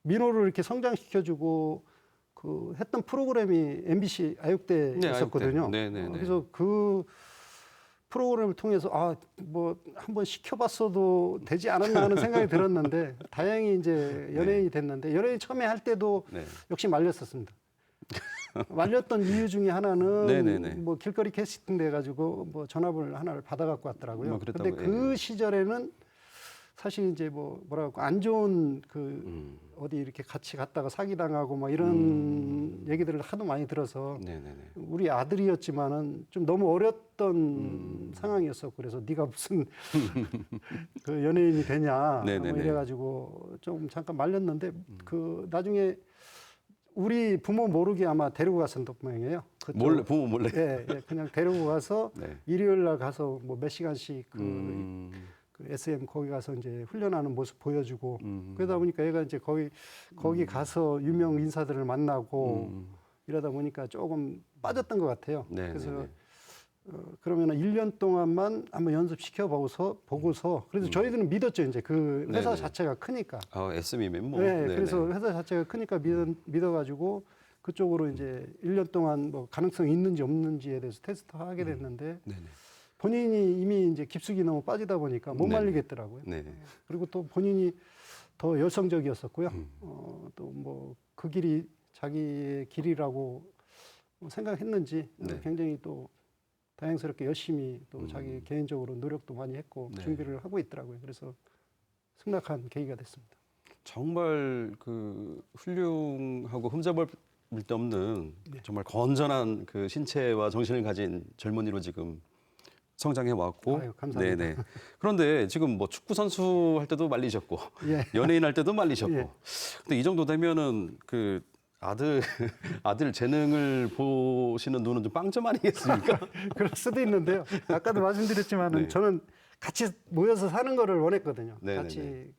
민호를 이렇게 성장시켜주고 그 했던 프로그램이 MBC 아육대였었거든요. 아육대. 네네네. 그래서 그 프로그램을 통해서 아 뭐 한번 시켜봤어도 되지 않았나 하는 생각이 들었는데 다행히 이제 연예인이 됐는데 연예인 처음에 할 때도 네. 역시 말렸었습니다. 말렸던 이유 중에 하나는 네네네. 뭐 길거리 캐스팅 돼가지고 뭐 전화를 하나를 받아갖고 왔더라고요. 뭐 근데 그랬다고요? 그 시절에는 사실 이제 뭐 뭐라고 안 좋은 그 어디 이렇게 같이 갔다가 사기 당하고 막 이런 얘기들을 하도 많이 들어서 네네네. 우리 아들이었지만은 좀 너무 어렸던 상황이었었고 그래서 네가 무슨 그 연예인이 되냐 뭐 네네네. 이래가지고 좀 잠깐 말렸는데 그 나중에 우리 부모 모르게 아마 데리고 갔었던 모양이에요. 그쪽. 몰래 부모 몰래. 예, 예, 그냥 데리고 가서 네. 일요일 날 가서 뭐 몇 시간씩 그 SM 거기 가서 이제 훈련하는 모습 보여주고 그러다 보니까 얘가 이제 거기 가서 유명 인사들을 만나고 이러다 보니까 조금 빠졌던 것 같아요. 네, 그래서 네, 네. 그러면 1년 동안만 한번 연습시켜 보고서 그래서 저희들은 믿었죠. 이제 그 회사 네네. 자체가 크니까. 아, SM이면 뭐. 네, 네네. 그래서 회사 자체가 크니까 믿어가지고 그쪽으로 이제 1년 동안 뭐 가능성이 있는지 없는지에 대해서 테스트하게 됐는데 네네. 본인이 이미 이제 깊숙이 너무 빠지다 보니까 못 네네. 말리겠더라고요. 네네. 그리고 또 본인이 더 열성적이었었고요. 또 뭐 그 길이 자기의 길이라고 생각했는지 네. 굉장히 또 다행스럽게 열심히 또 자기 개인적으로 노력도 많이 했고 네. 준비를 하고 있더라고요. 그래서 승낙한 계기가 됐습니다. 정말 그 훌륭하고 흠잡을 데 없는 정말 건전한 그 신체와 정신을 가진 젊은이로 지금 성장해 왔고. 아유, 감사합니다. 네네. 그런데 지금 뭐 축구 선수 할 때도 말리셨고 예. 연예인 할 때도 말리셨고. 예. 근데 이 정도 되면은 그 아들 재능을 보시는 눈은 좀 빵점 아니겠습니까? 그럴 수도 있는데요. 아까도 말씀드렸지만 네. 저는 같이 모여서 사는 거를 원했거든요. 네네네. 같이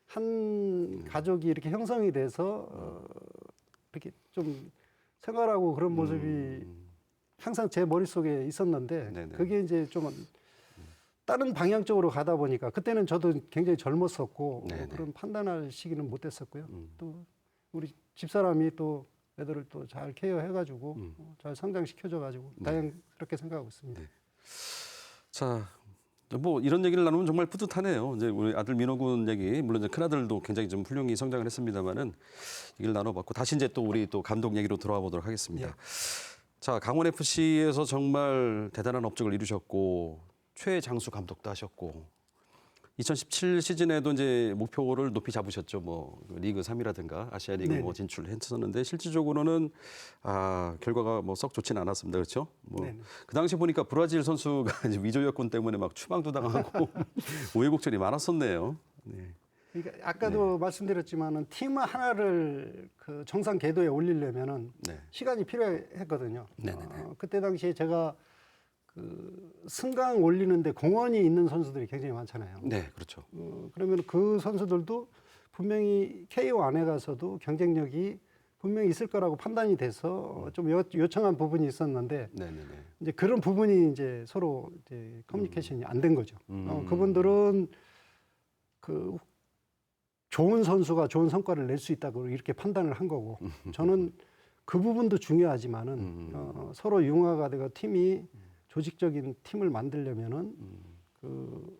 한 가족이 이렇게 형성이 돼서 이렇게 좀 생활하고 그런 모습이 항상 제 머릿속에 있었는데 네네. 그게 이제 좀 다른 방향 쪽으로 가다 보니까 그때는 저도 굉장히 젊었었고 네네. 그런 판단할 시기는 못 됐었고요. 또 우리 집사람이 또 애들을 또 잘 케어해가지고 잘 성장시켜줘가지고 다행스럽게 생각하고 있습니다. 네. 자, 뭐 이런 얘기를 나누면 정말 뿌듯하네요. 이제 우리 아들 민호 군 얘기, 물론 이제 큰 아들도 굉장히 좀 훌륭히 성장을 했습니다만은 얘기를 나눠봤고 다시 이제 또 우리 또 감독 얘기로 돌아와 보도록 하겠습니다. 자, 강원 FC에서 정말 대단한 업적을 이루셨고 최장수 감독도 하셨고 2017 시즌에도 이제 목표를 높이 잡으셨죠. 뭐 리그 3위라든가 아시아 리그 네네. 뭐 진출했었는데 실질적으로는 결과가 뭐 썩 좋지는 않았습니다. 그렇죠? 뭐 네네. 그 당시 보니까 브라질 선수가 이제 위조 여건 때문에 막 추방도 당하고 우여곡절이 많았었네요. 네. 그러니까 아까도 말씀드렸지만은 팀 하나를 그 정상 궤도에 올리려면은 네. 시간이 필요했거든요. 네네네. 그때 당시에 제가 그 승강 올리는데 공헌이 있는 선수들이 굉장히 많잖아요. 네, 그렇죠. 그러면 그 선수들도 분명히 KO 안에 가서도 경쟁력이 분명히 있을 거라고 판단이 돼서 좀 요청한 부분이 있었는데 네네네. 이제 그런 부분이 이제 서로 이제 커뮤니케이션이 안 된 거죠. 그분들은 그 좋은 선수가 좋은 성과를 낼 수 있다고 이렇게 판단을 한 거고 저는 그 부분도 중요하지만은 서로 융화가 되고 팀이 조직적인 팀을 만들려면은 그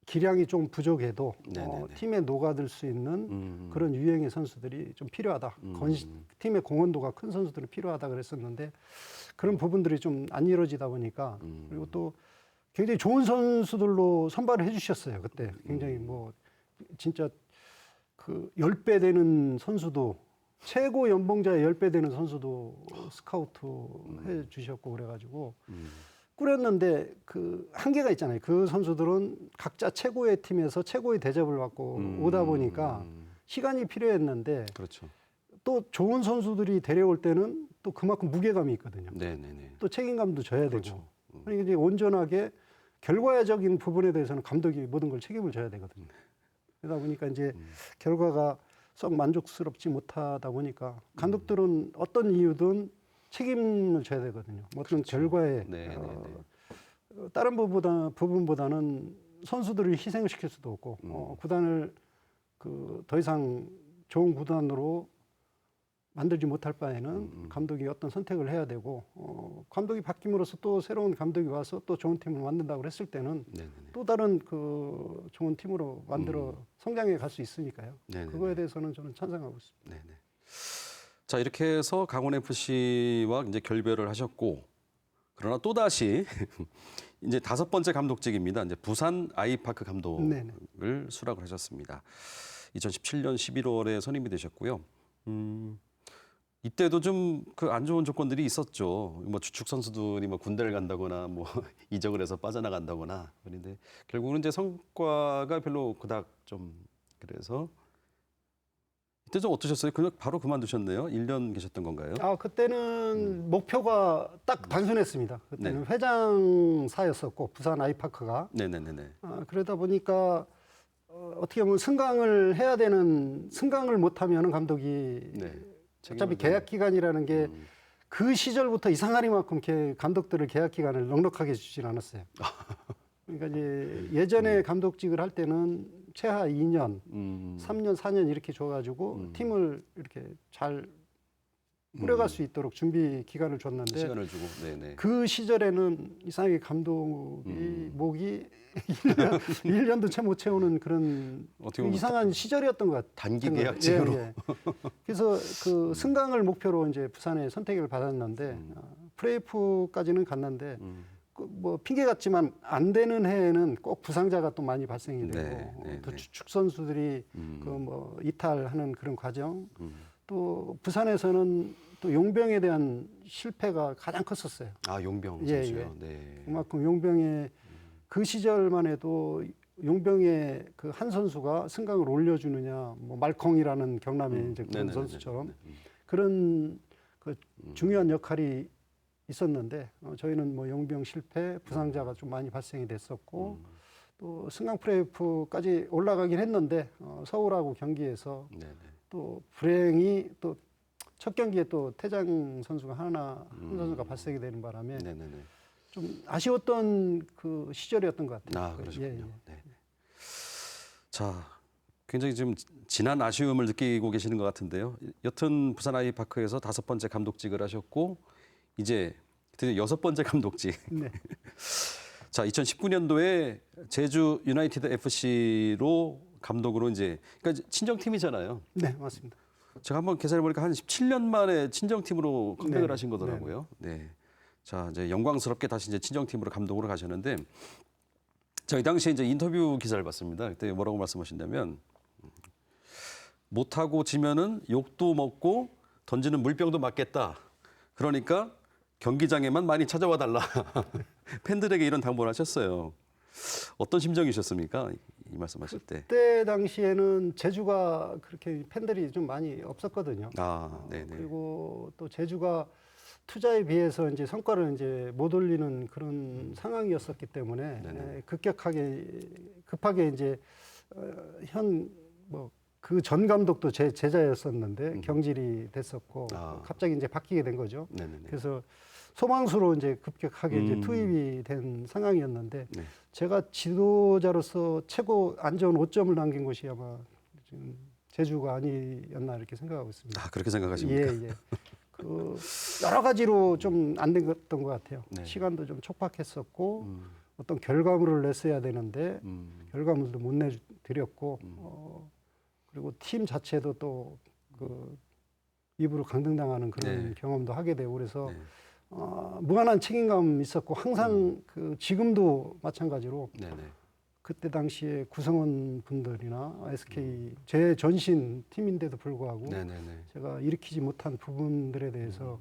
기량이 좀 부족해도 네네네. 팀에 녹아들 수 있는 그런 유형의 선수들이 좀 필요하다. 팀의 공헌도가 큰 선수들이 필요하다 그랬었는데 그런 부분들이 좀 안 이루어지다 보니까 그리고 또 굉장히 좋은 선수들로 선발을 해주셨어요. 그때 굉장히 뭐 진짜 그 10배 되는 선수도 최고 연봉자의 10배 되는 선수도 스카우트 해 주셨고 그래가지고 꾸렸는데 그 한계가 있잖아요. 그 선수들은 각자 최고의 팀에서 최고의 대접을 받고 오다 보니까 시간이 필요했는데 그렇죠. 또 좋은 선수들이 데려올 때는 또 그만큼 무게감이 있거든요. 네네네. 또 책임감도 져야 그렇죠. 되고. 그러니까 이제 온전하게 결과적인 부분에 대해서는 감독이 모든 걸 책임을 져야 되거든요. 그러다 보니까 이제 결과가 썩 만족스럽지 못하다 보니까 감독들은 어떤 이유든 책임을 져야 되거든요. 어떤 결과에 다른 부분보다는 선수들을 희생을 시킬 수도 없고 구단을 그 더 이상 좋은 구단으로 만들지 못할 바에는 감독이 어떤 선택을 해야 되고 감독이 바뀜으로써 또 새로운 감독이 와서 또 좋은 팀을 만든다고 했을 때는 또 다른 그 좋은 팀으로 만들어 성장해 갈 수 있으니까요. 그거에 대해서는 저는 찬성하고 있습니다. 네네. 자, 이렇게 해서 강원 FC와 이제 결별을 하셨고 그러나 또 다시 이제 5번째 감독직입니다. 이제 부산 아이파크 감독을 네네. 수락을 하셨습니다. 2017년 11월에 선임이 되셨고요. 이때도 좀 그 안 좋은 조건들이 있었죠. 뭐 주축 선수들이 뭐 군대를 간다거나 뭐 이적을 해서 빠져나간다거나 그런데 결국은 이제 성과가 별로 그닥 좀 그래서 이때 좀 어떠셨어요? 그냥 바로 그만두셨네요. 1년 계셨던 건가요? 그때는 목표가 딱 단순했습니다. 그때는 회장사였었고 부산 아이파크가 네네네네. 그러다 보니까 어떻게 보면 승강을 못하면 감독이 어차피 계약 기간이라는 게 그 시절부터 이상하리만큼 감독들을 계약 기간을 넉넉하게 주진 않았어요. 그러니까 이제 예전에 감독직을 할 때는 최하 2년, 3년, 4년 이렇게 줘가지고 팀을 이렇게 잘 꾸려갈 수 있도록 준비 기간을 줬는데 시간을 주고 그 시절에는 이상하게 감독이 목이 1년도 채 못 채우는 그런 이상한 시절이었던 것 같아요. 단기 계약직으로. 그래서 그 승강을 목표로 이제 부산에 선택을 받았는데 프레이프까지는 갔는데 뭐 핑계 같지만 안 되는 해에는 꼭 부상자가 또 많이 발생이 되고 또 주축 선수들이 그 뭐 이탈하는 그런 과정. 또 부산에서는 또 용병에 대한 실패가 가장 컸었어요. 용병 선수요. 네. 그만큼 용병의 그 시절만 해도 용병의 그 한 선수가 승강을 올려주느냐, 뭐 말콩이라는 경남의 이제 그런 선수처럼 그런 그 중요한 역할이 있었는데 저희는 뭐 용병 실패, 부상자가 좀 많이 발생이 됐었고 또 승강 플레이오프까지 올라가긴 했는데 서울하고 경기에서 또 불행히 또 첫 경기에 또 태장 선수가 한 선수가 발생이 되는 바람에 좀 아쉬웠던 그 시절이었던 것 같아요. 그러셨군요. 자, 굉장히 좀 진한 아쉬움을 느끼고 계시는 것 같은데요. 여튼 부산 아이파크에서 5번째 감독직을 하셨고 이제 드디어 6번째 감독직. 자, 2019년도에 제주 유나이티드 FC로 감독으로 이제 그러니까 친정팀이잖아요. 네, 맞습니다. 제가 한번 계산해 보니까 한 17년 만에 친정팀으로 컴백을 하신 거더라고요. 자, 이제 영광스럽게 다시 이제 친정팀으로 감독으로 가셨는데, 자, 이 당시에 이제 인터뷰 기사를 봤습니다. 그때 뭐라고 말씀하신다면, 못하고 지면은 욕도 먹고 던지는 물병도 맞겠다. 그러니까 경기장에만 많이 찾아와 달라. 팬들에게 이런 당부를 하셨어요. 어떤 심정이셨습니까? 이 말씀하실 때. 그때 당시에는 제주가 그렇게 팬들이 좀 많이 없었거든요. 아, 네네. 그리고 또 제주가 투자에 비해서 이제 성과를 이제 못 올리는 그런 상황이었었기 때문에 네네. 급하게 이제 현 뭐 그 전 감독도 제 제자였었는데 경질이 됐었고 아. 갑자기 이제 바뀌게 된 거죠. 네네네. 그래서 소망수로 이제 급격하게 이제 투입이 된 상황이었는데 네. 제가 지도자로서 최고 안 좋은 5점을 남긴 곳이 아마 지금 제주가 아니었나 이렇게 생각하고 있습니다. 아, 그렇게 생각하십니까? 예, 예. 그 여러 가지로 좀 안 됐던 것 같아요. 네. 시간도 좀 촉박했었고 어떤 결과물을 냈어야 되는데 결과물도 못 내드렸고 그리고 팀 자체도 또 그 입으로 강등당하는 그런 네. 경험도 하게 되고 그래서 네. 무한한 책임감 있었고 항상 그 지금도 마찬가지로 네네. 그때 당시에 구성원 분들이나 SK 제 전신 팀인데도 불구하고 네네네. 제가 일으키지 못한 부분들에 대해서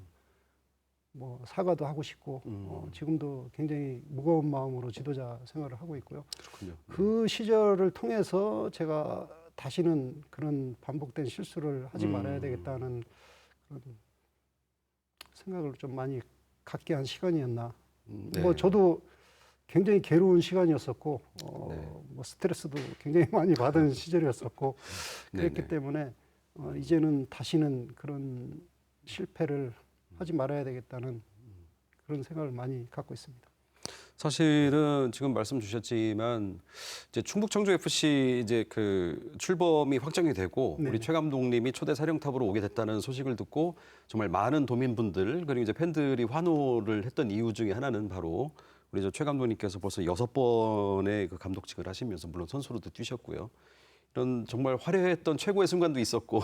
뭐 사과도 하고 싶고 지금도 굉장히 무거운 마음으로 지도자 생활을 하고 있고요. 그렇군요. 그 시절을 통해서 제가 다시는 그런 반복된 실수를 하지 말아야 되겠다는 그런 생각을 좀 많이 갖게 한 시간이었나. 네. 뭐 저도 굉장히 괴로운 시간이었었고 뭐 스트레스도 굉장히 많이 받은 시절이었었고 그랬기 네네. 때문에 이제는 다시는 그런 실패를 하지 말아야 되겠다는 그런 생각을 많이 갖고 있습니다. 사실은 지금 말씀 주셨지만 이제 충북 청주 FC 이제 그 출범이 확정이 되고 네. 우리 최 감독님이 초대 사령탑으로 오게 됐다는 소식을 듣고 정말 많은 도민분들 그리고 이제 팬들이 환호를 했던 이유 중에 하나는 바로 우리 저 최 감독님께서 벌써 6번의 그 감독직을 하시면서 물론 선수로도 뛰셨고요. 이런 정말 화려했던 최고의 순간도 있었고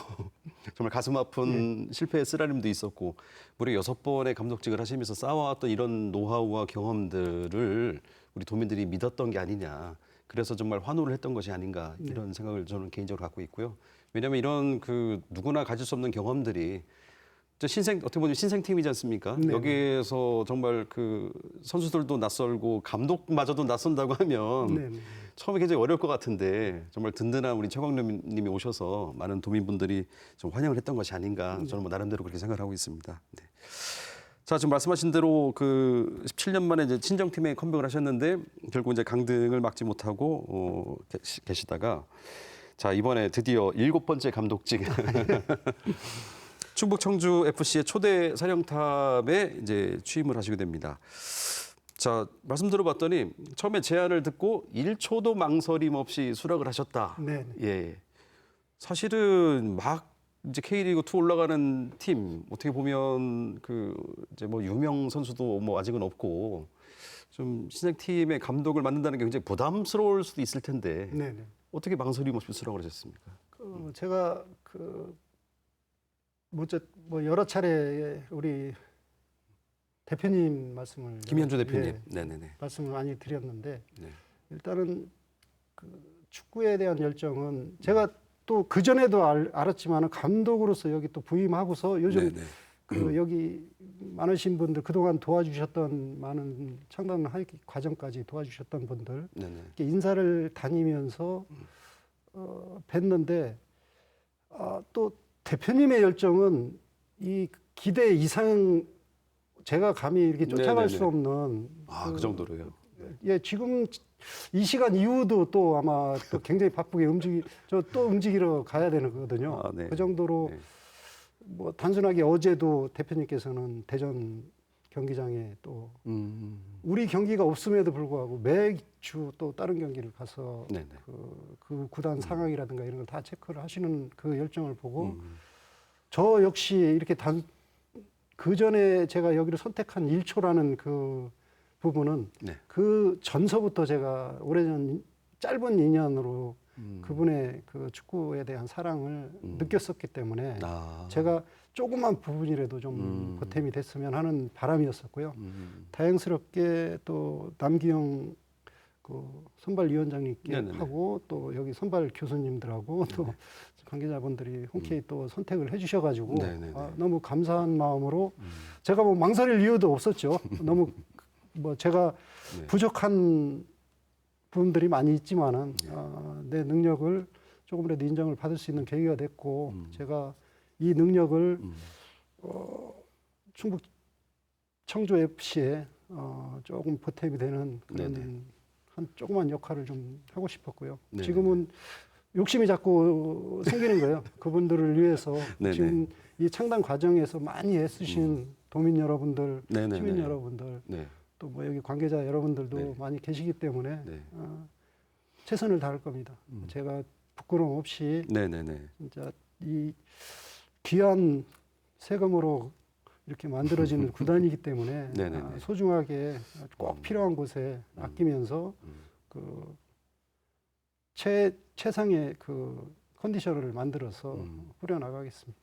정말 가슴 아픈 실패의 쓰라림도 있었고 무려 6번의 감독직을 하시면서 쌓아왔던 이런 노하우와 경험들을 우리 도민들이 믿었던 게 아니냐. 그래서 정말 환호를 했던 것이 아닌가 이런 생각을 저는 개인적으로 갖고 있고요. 왜냐하면 이런 그 누구나 가질 수 없는 경험들이 어떻게 보면 신생팀이지 않습니까? 네. 여기에서 정말 그 선수들도 낯설고 감독마저도 낯선다고 하면 네, 네. 처음에 굉장히 어려울 것 같은데 정말 든든한 우리 최광님이 오셔서 많은 도민분들이 좀 환영을 했던 것이 아닌가 저는 뭐 나름대로 그렇게 생각을 하고 있습니다. 네. 자, 지금 말씀하신 대로 그 17년 만에 이제 친정팀에 컴백을 하셨는데 결국 이제 강등을 막지 못하고 계시다가 자, 이번에 드디어 7번째 감독직 충북 청주 FC의 초대 사령탑에 이제 취임을 하시게 됩니다. 자, 말씀 들어봤더니 처음에 제안을 듣고 1초도 망설임 없이 수락을 하셨다. 네, 네. 예. 사실은 막 이제 K리그 2 올라가는 팀 어떻게 보면 그 이제 뭐 유명 선수도 뭐 아직은 없고 좀 신생팀의 감독을 맡는다는 게 굉장히 부담스러울 수도 있을 텐데 네, 네. 어떻게 망설임 없이 수락을 하셨습니까? 제가 그 뭐 여러 차례 우리 대표님 말씀을 김현주 대표님. 예, 네네네. 말씀을 많이 드렸는데 네. 일단은 그 축구에 대한 열정은 제가 또 그 전에도 알았지만 감독으로서 여기 또 부임하고서 요즘 네네. 그 여기 많으신 분들 그동안 도와주셨던 많은 창단하기 과정까지 도와주셨던 분들 네네. 이렇게 인사를 다니면서 뵀는데 또 대표님의 열정은 이 기대 이상 제가 감히 이렇게 쫓아갈 네네네. 수 없는 그 정도로요. 예, 지금 이 시간 이후도 또 아마 또 굉장히 바쁘게 또 움직이러 가야 되는 거거든요. 아, 네. 그 정도로 네. 뭐 단순하게 어제도 대표님께서는 대전 경기장에 또 우리 경기가 없음에도 불구하고 매주 또 다른 경기를 가서 네네. 그 구단 상황이라든가 이런 걸 다 체크를 하시는 그 열정을 보고 저 역시 이렇게 그 전에 제가 여기를 선택한 1초라는 그 부분은 네. 그 전서부터 제가 오래전 짧은 인연으로 그분의 그 축구에 대한 사랑을 느꼈었기 때문에 아. 제가 조그만 부분이라도 좀 보탬이 됐으면 하는 바람이었었고요. 다행스럽게 또 남기영 그 선발위원장님께 네네네. 하고 또 여기 선발 교수님들하고 또 관계자분들이 흔쾌히 또 선택을 해주셔가지고 네네네. 너무 감사한 마음으로 제가 뭐 망설일 이유도 없었죠. 너무 뭐 제가 네. 부족한 부분들이 많이 있지만은 내 능력을 조금이라도 인정을 받을 수 있는 계기가 됐고 제가 이 능력을 충북 청주 FC에 조금 보탬이 되는 그런 네네. 한 조그만 역할을 좀 하고 싶었고요. 네네. 지금은 욕심이 자꾸 생기는 거예요. 그분들을 위해서 네네. 지금 이 창단 과정에서 많이 애쓰신 도민 여러분들, 네네네. 시민 여러분들, 네. 또 뭐 여기 관계자 여러분들도 네. 많이 계시기 때문에 네. 최선을 다할 겁니다. 제가 부끄러움 없이 네네네. 진짜 이 귀한 세금으로 이렇게 만들어지는 구단이기 때문에 네네네. 소중하게 꼭 필요한 곳에 아끼면서 그 최상의 그 컨디션을 만들어서 꾸려나가겠습니다.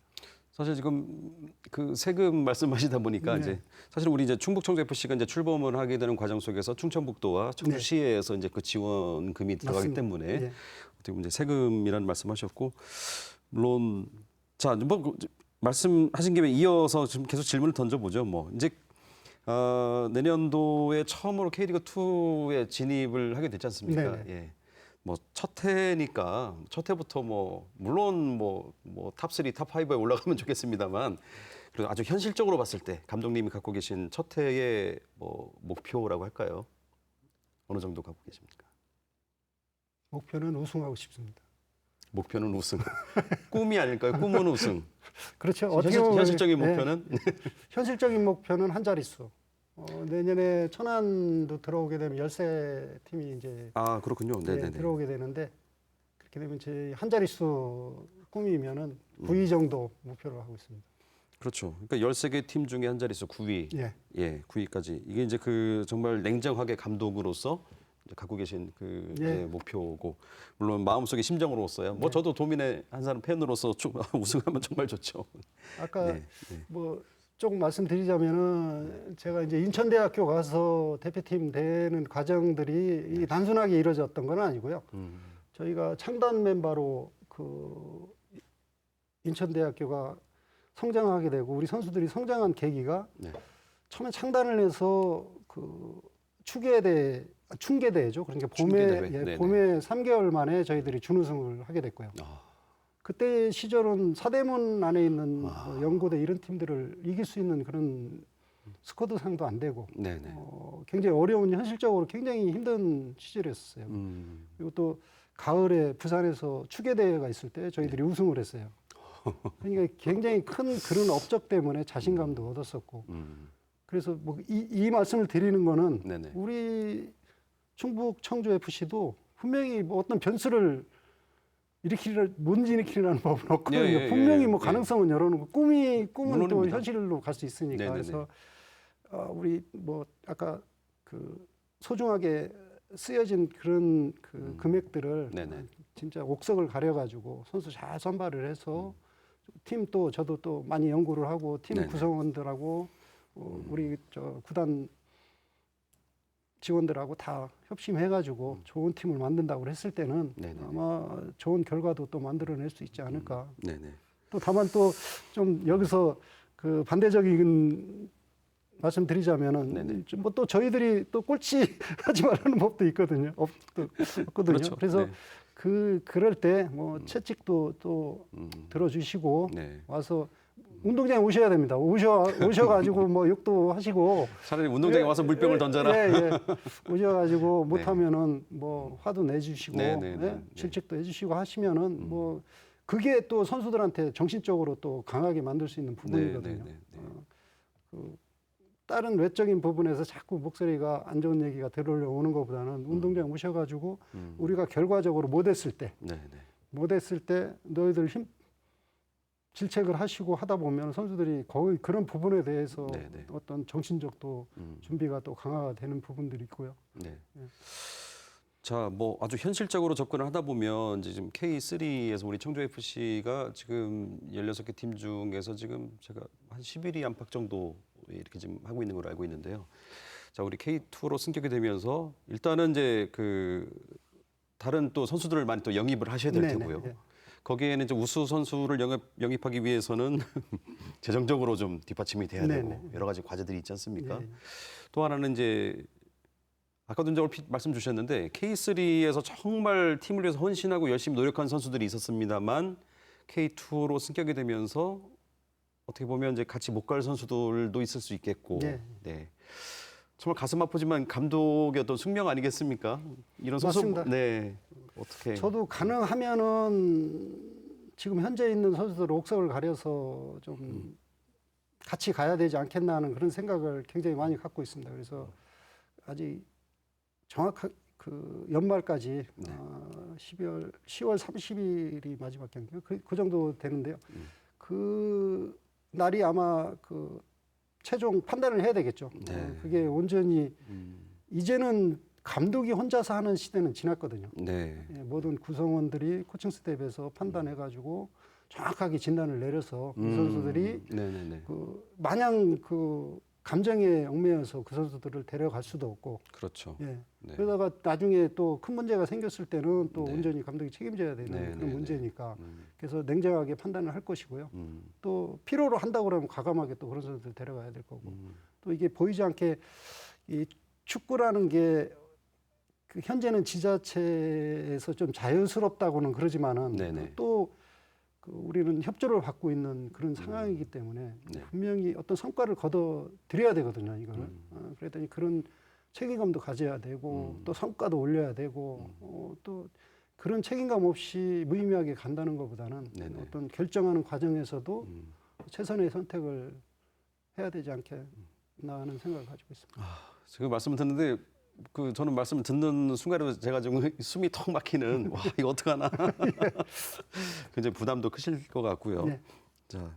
사실 지금 그 세금 말씀하시다 보니까 네. 이제 사실 우리 이제 충북 청주 FC가 이제 출범을 하게 되는 과정 속에서 충청북도와 청주시에서 이제 그 지원금이 들어가기 맞습니다. 때문에 예. 어떻게 보면 이제 세금이라는 말씀하셨고 물론 자뭐 말씀하신 김에 이어서 지금 계속 질문을 던져보죠. 뭐 이제 내년도에 처음으로 K리그 2에 진입을 하게 됐지 않습니까? 네네. 예. 뭐 첫 해니까 첫 해부터 뭐 물론 뭐 탑3, 탑5에 올라가면 좋겠습니다만 그리고 아주 현실적으로 봤을 때 감독님이 갖고 계신 첫 해의 뭐 목표라고 할까요? 어느 정도 갖고 계십니까? 목표는 우승하고 싶습니다. 목표는 우승. 꿈이 아닐까요? 꿈은 우승. 그렇죠. 어떻게 보면 현실적인 네. 목표는 현실적인 목표는 한 자릿수. 내년에 천안도 들어오게 되면 13팀이 이제 아 그렇군요. 네네네. 들어오게 되는데 그렇게 되면 제 한 자릿수 꿈이면은 9위 정도 목표로 하고 있습니다. 그렇죠. 그러니까 13개 팀 중에 한 자릿수 9위. 예. 예, 9위까지. 이게 이제 그 정말 냉정하게 감독으로서 이제 갖고 계신 그 예. 예, 목표고 물론 마음속의 심정으로서야 뭐 저도 도민의 한 사람 팬으로서 우승하면 정말 좋죠. 아까 네, 네. 뭐 조금 말씀드리자면은 제가 이제 인천대학교 가서 대표팀 되는 과정들이 이 단순하게 이루어졌던 건 아니고요. 저희가 창단 멤버로 그 인천대학교가 성장하게 되고 우리 선수들이 성장한 계기가 네. 처음에 창단을 해서 그 춘계대죠. 그러니까 춘계대회. 봄에 네네. 봄에 3개월 만에 저희들이 준우승을 하게 됐고요. 그때 시절은 사대문 안에 있는 뭐 연고대 이런 팀들을 이길 수 있는 그런 스쿼드 상도 안 되고 네네. 굉장히 어려운 현실적으로 굉장히 힘든 시절이었어요. 그리고 또 가을에 부산에서 추계대회가 있을 때 저희들이 우승을 했어요. 그러니까 굉장히 큰 그런 업적 때문에 자신감도 얻었었고 그래서 뭐 이 말씀을 드리는 거는 네네. 우리 충북 청주 FC도 분명히 뭐 어떤 변수를 못 일으키라는 법은 없거든요. 예, 예, 분명히 예, 뭐 예. 가능성은 열어놓고 꿈은 또 물론입니다. 현실로 갈 수 있으니까. 네네네. 그래서 우리 뭐 아까 그 소중하게 쓰여진 그런 그 금액들을 네네. 진짜 옥석을 가려가지고 선수 잘 선발을 해서 팀 또 저도 또 많이 연구를 하고 팀 네네. 구성원들하고 우리 저 구단 직원들하고 다 협심해가지고 좋은 팀을 만든다고 했을 때는 네네네. 아마 좋은 결과도 또 만들어낼 수 있지 않을까. 네네. 또 다만 또 좀 여기서 그 반대적인 말씀드리자면은 네네. 뭐 또 저희들이 또 꼴찌 하지 말라는 법도 있거든요. 없거든요. 그렇죠. 그래서 네. 그럴 때 뭐 채찍도 또 들어주시고 네. 와서 운동장에 오셔야 됩니다. 오셔가지고 뭐 욕도 하시고 차라리 운동장에 와서 물병을 던져라. 예. 오셔가지고 못하면은 뭐 화도 내주시고 네, 네, 네, 예? 네. 질책도 해주시고 하시면은 뭐 그게 또 선수들한테 정신적으로 또 강하게 만들 수 있는 부분이거든요. 네. 다른 외적인 부분에서 자꾸 목소리가 안 좋은 얘기가 들어오는 것보다는 운동장 오셔가지고 우리가 결과적으로 못했을 때 네네. 너희들 질책을 하시고 하다 보면 선수들이 거의 그런 부분에 대해서 네네. 어떤 정신적도 준비가 또 강화가 되는 부분들이 있고요. 네. 예. 자, 뭐 아주 현실적으로 접근을 하다 보면 이제 지금 K3에서 우리 청주 FC가 지금 16개 팀 중에서 지금 제가 한 11위 안팎 정도 이렇게 지금 하고 있는 걸로 알고 있는데요. 자, 우리 K2로 승격이 되면서 일단은 이제 그 다른 또 선수들을 많이 또 영입을 하셔야 될 네네, 테고요. 예. 거기에는 이제 우수 선수를 영입하기 위해서는 재정적으로 좀 뒷받침이 돼야 되고 네네. 여러 가지 과제들이 있지 않습니까? 예. 또 하나는 이제 아까도 이제 얼핏 말씀 주셨는데 K3에서 정말 팀을 위해서 헌신하고 열심히 노력한 선수들이 있었습니다만 K2로 승격이 되면서 어떻게 보면 이제 같이 못 갈 선수들도 있을 수 있겠고, 네. 네. 정말 가슴 아프지만 감독의 어떤 숙명 아니겠습니까? 이런 선수, 맞습니다. 네, 어떻게? 저도 가능하면은 지금 현재 있는 선수들 옥석을 가려서 좀 같이 가야 되지 않겠나 하는 그런 생각을 굉장히 많이 갖고 있습니다. 그래서 아직 정확한 그 연말까지 10월 30일이 마지막 경기요. 그 정도 되는데요. 그 날이 아마 그 최종 판단을 해야 되겠죠. 네. 그게 온전히 이제는 감독이 혼자서 하는 시대는 지났거든요. 네, 예, 모든 구성원들이 코칭 스텝에서 판단해가지고 정확하게 진단을 내려서 그 선수들이 네네네, 그 마냥 그 감정에 얽매여서 그 선수들을 데려갈 수도 없고, 그렇죠. 예. 네. 그러다가 나중에 또 큰 문제가 생겼을 때는 또 네. 온전히 감독이 책임져야 되는 네, 그런 네, 네. 문제니까. 그래서 냉정하게 판단을 할 것이고요. 음. 또 필요로 한다고 그러면 과감하게 또 그런 선수들 데려가야 될 거고. 또 이게 보이지 않게 이 축구라는 게 그 현재는 지자체에서 좀 자연스럽다고는 그러지만은 네네. 또 그 우리는 협조를 받고 있는 그런 상황이기 때문에 네. 분명히 어떤 성과를 거둬 드려야 되거든요, 이거는. 그랬더니 그런 책임감도 가져야 되고 또 성과도 올려야 되고 또 그런 책임감 없이 무의미하게 간다는 것보다는 네네. 어떤 결정하는 과정에서도 최선의 선택을 해야 되지 않겠나 하는 생각을 가지고 있습니다. 지금 말씀을 듣는데 그 저는 말씀을 듣는 순간에 제가 지금 숨이 턱 막히는 와 이거 어떡하나 굉장히 부담도 크실 것 같고요. 네. 자,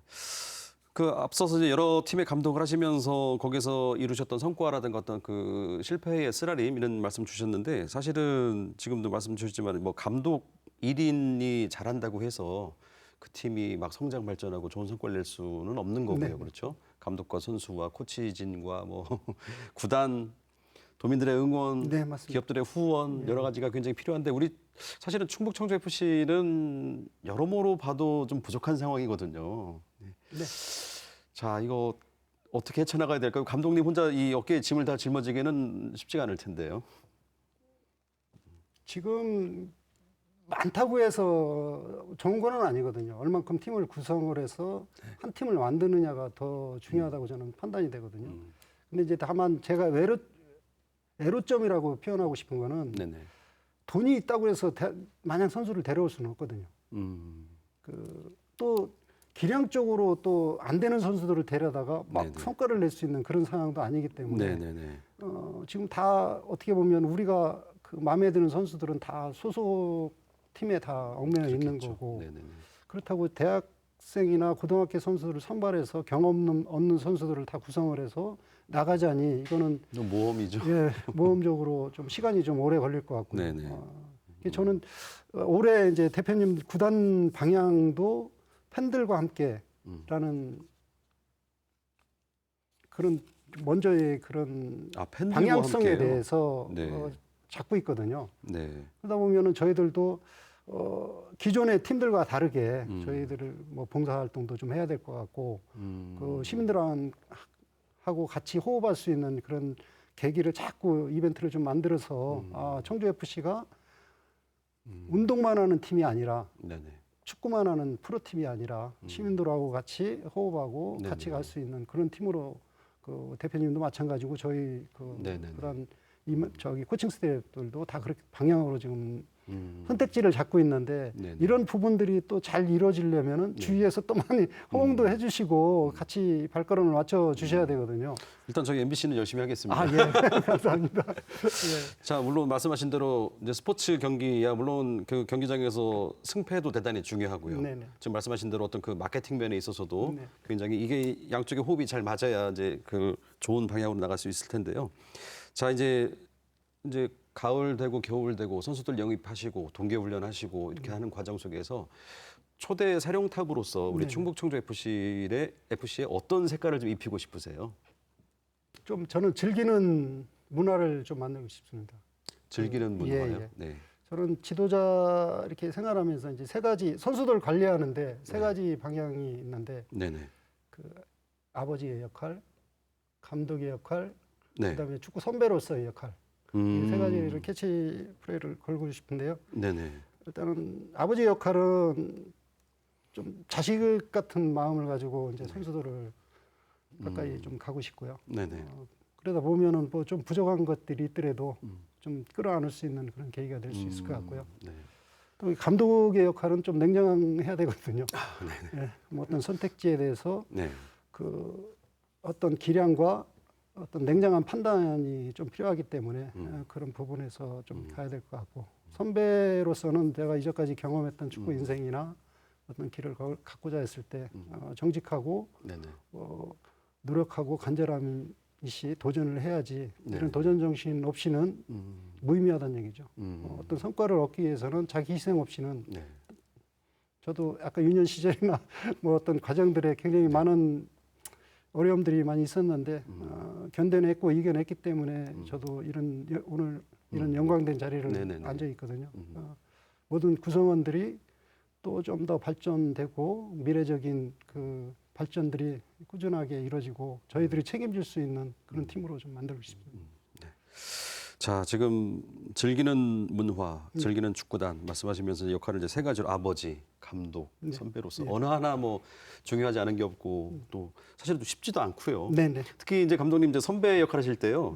그 앞서서 이제 여러 팀의 감독을 하시면서 거기서 이루셨던 성과라든가 어떤 그 실패의 쓰라림 이런 말씀 주셨는데 사실은 지금도 말씀 주셨지만 뭐 감독 1인이 잘한다고 해서 그 팀이 막 성장 발전하고 좋은 성과를 낼 수는 없는 거고요. 네. 그렇죠? 감독과 선수와 코치진과 뭐 구단 도민들의 응원, 네, 맞습니다. 기업들의 후원 여러 가지가 굉장히 필요한데 우리 사실은 충북 청주 FC는 여러모로 봐도 좀 부족한 상황이거든요. 네. 네. 자, 이거 어떻게 헤쳐나가야 될까요? 감독님 혼자 이 어깨에 짐을 다 짊어지기는 쉽지가 않을 텐데요. 지금 많다고 해서 좋은 건 아니거든요. 얼만큼 팀을 구성을 해서 한 팀을 만드느냐가 더 중요하다고 저는 판단이 되거든요. 근데 이제 다만 제가 애로점이라고 표현하고 싶은 거는 네네. 돈이 있다고 해서 마냥 선수를 데려올 수는 없거든요. 또 기량적으로 또 안 되는 선수들을 데려다가 막 네네. 성과를 낼 수 있는 그런 상황도 아니기 때문에 네네네. 지금 다 어떻게 보면 우리가 그 마음에 드는 선수들은 다 소속 팀에 다 얽매여 있는 그렇겠죠. 거고 네네네. 그렇다고 대학생이나 고등학교 선수들을 선발해서 경험 얻는 선수들을 다 구성을 해서 나가자니 이거는 좀 모험이죠. 예, 모험적으로 좀 시간이 좀 오래 걸릴 것 같고요. 네네. 저는 올해 이제 대표님 구단 방향도 팬들과 함께라는 그런 먼저의 그런 팬들과 방향성에 함께요? 대해서 네. 잡고 있거든요. 네. 그러다 보면은 저희들도 기존의 팀들과 다르게 저희들을 뭐 봉사활동도 좀 해야 될 것 같고 그 시민들하고 같이 호흡할 수 있는 그런 계기를 자꾸 이벤트를 좀 만들어서 청주 FC가 운동만 하는 팀이 아니라 네네. 축구만 하는 프로팀이 아니라 시민들하고 같이 호흡하고 네네. 같이 갈 수 있는 그런 팀으로 그 대표님도 마찬가지고 저희 네네네. 그런 저기 코칭 스태프들도 다 그렇게 방향으로 지금 선택지를 잡고 있는데 네네. 이런 부분들이 또 잘 이루어지려면은 주위에서 또 많이 호응도 해주시고 같이 발걸음을 맞춰 주셔야 되거든요. 일단 저희 MBC는 열심히 하겠습니다. 아 예, 감사합니다. 예. 자, 물론 말씀하신 대로 이제 스포츠 경기야 물론 그 경기장에서 승패도 대단히 중요하고요. 네네. 지금 말씀하신 대로 어떤 그 마케팅 면에 있어서도 네. 굉장히 이게 양쪽의 호흡이 잘 맞아야 이제 그 좋은 방향으로 나갈 수 있을 텐데요. 자, 이제 가을 되고 겨울 되고 선수들 영입하시고 동계 훈련하시고 이렇게 하는 과정 속에서 초대 사령탑으로서 우리 네. 충북 청주 FC의 어떤 색깔을 좀 입히고 싶으세요? 좀 저는 즐기는 문화를 좀 만들고 싶습니다. 즐기는 예, 문화요. 예. 네. 저는 지도자 이렇게 생활하면서 이제 세 가지 선수들 관리하는데 세 네. 가지 방향이 있는데 네네. 그 아버지의 역할, 감독의 역할, 네. 그다음에 축구 선배로서의 역할 이 세 가지를 캐치프레이를 걸고 싶은데요. 네네. 일단은 아버지 역할은 좀 자식 같은 마음을 가지고 이제 선수들을 가까이 좀 가고 싶고요. 네네. 그러다 보면은 뭐 좀 부족한 것들이 있더라도 좀 끌어안을 수 있는 그런 계기가 될 수 있을 것 같고요. 네. 또 감독의 역할은 좀 냉정해야 되거든요. 네네. 예, 뭐 어떤 선택지에 대해서 네. 그 어떤 기량과 어떤 냉정한 판단이 좀 필요하기 때문에 그런 부분에서 좀 가야 될 것 같고 선배로서는 제가 이전까지 경험했던 축구 인생이나 어떤 길을 갖고자 했을 때 정직하고 네네. 노력하고 간절함 이시 도전을 해야지 네. 이런 도전 정신 없이는 무의미하다는 얘기죠. 어떤 성과를 얻기 위해서는 자기 희생 없이는 네. 저도 아까 유년 시절이나 뭐 어떤 과정들에 굉장히 많은 어려움들이 많이 있었는데 견뎌냈고 이겨냈기 때문에 저도 오늘 이런 영광된 자리를 네네네. 앉아 있거든요. 모든 구성원들이 또 좀 더 발전되고 미래적인 그 발전들이 꾸준하게 이루어지고 저희들이 책임질 수 있는 그런 팀으로 좀 만들고 싶습니다. 자, 지금 즐기는 문화, 즐기는 축구단 말씀하시면서 역할을 이제 세 가지로 아버지, 감독, 선배로서 어느 하나 뭐 중요하지 않은 게 없고 또 사실은 또 쉽지도 않고요. 네네. 특히 이제 감독님 이제 선배 역할 하실 때요.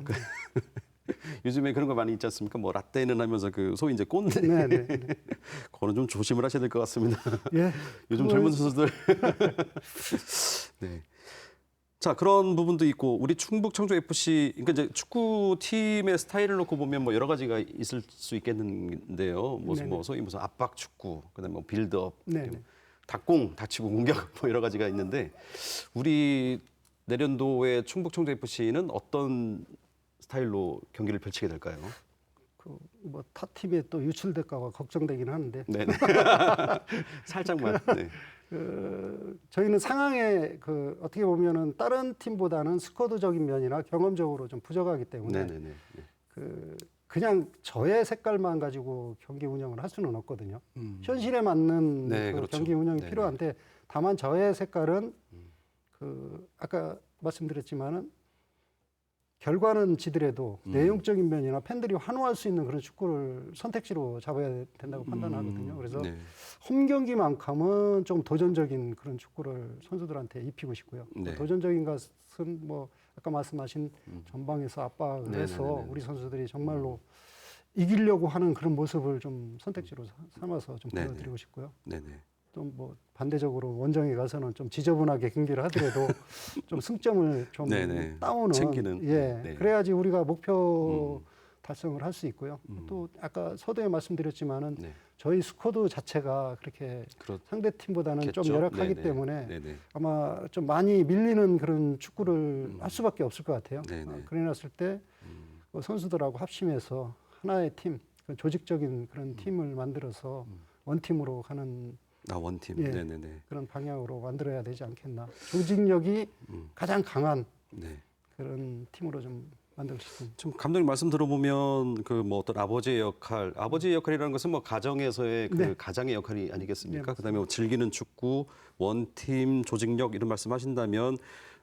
요즘에 그런 거 많이 있지 않습니까? 뭐 라떼는 하면서 그 소위 이제 꼰대. 네네. 그거는 좀 조심을 하셔야 될 것 같습니다. 예. 요즘 젊은 선수들. 네. 자, 그런 부분도 있고 우리 충북 청주 FC 그러니까 이제 축구 팀의 스타일을 놓고 보면 뭐 여러 가지가 있을 수 있겠는데요. 무슨 뭐 소위 무슨 압박 축구, 그다음에 뭐 빌드업, 네네. 닥공, 닥치고 공격 뭐 여러 가지가 있는데 우리 내년도의 충북 청주 FC는 어떤 스타일로 경기를 펼치게 될까요? 그 뭐 타 팀에 또 유출될까봐 걱정되긴 하는데 네. 살짝만. 네. 저희는 상황에 그 어떻게 보면은 다른 팀보다는 스쿼드적인 면이나 경험적으로 좀 부족하기 때문에 네. 그냥 저의 색깔만 가지고 경기 운영을 할 수는 없거든요. 현실에 맞는 네, 그 그렇죠. 경기 운영이 네네. 필요한데 다만 저의 색깔은 그 아까 말씀드렸지만은 결과는 지더라도 내용적인 면이나 팬들이 환호할 수 있는 그런 축구를 선택지로 잡아야 된다고 판단하거든요. 그래서 네. 홈 경기만큼은 좀 도전적인 그런 축구를 선수들한테 입히고 싶고요. 네. 도전적인 것은 뭐 아까 말씀하신 전방에서 압박을 해서 네네네네. 우리 선수들이 정말로 이기려고 하는 그런 모습을 좀 선택지로 삼아서 좀 네네. 보여드리고 싶고요. 네네. 좀 뭐 반대적으로 원정에 가서는 좀 지저분하게 경기를 하더라도 좀 승점을 좀 네네. 따오는 챙기는. 예 네. 그래야지 우리가 목표 달성을 할 수 있고요. 또 아까 서두에 말씀드렸지만은 네. 저희 스쿼드 자체가 그렇게 상대 팀보다는 좀 그렇겠죠? 열악하기 네네. 때문에 네네. 아마 좀 많이 밀리는 그런 축구를 할 수밖에 없을 것 같아요. 네네. 그래놨을 때 선수들하고 합심해서 하나의 팀, 그 조직적인 그런 팀을 만들어서 원팀으로 가는 원팀. 예. 네네네. 그런 방향으로 만들어야 되지 않겠나. 조직력이 가장 강한 네. 그런 팀으로 좀 만들고 싶습니다. 좀 감독님 말씀 들어보면 그 뭐 어떤 아버지의 역할이라는 것은 뭐 가정에서의 그 네. 가장의 역할이 아니겠습니까? 네, 그다음에 뭐 즐기는 축구, 원팀, 조직력 이런 말씀하신다면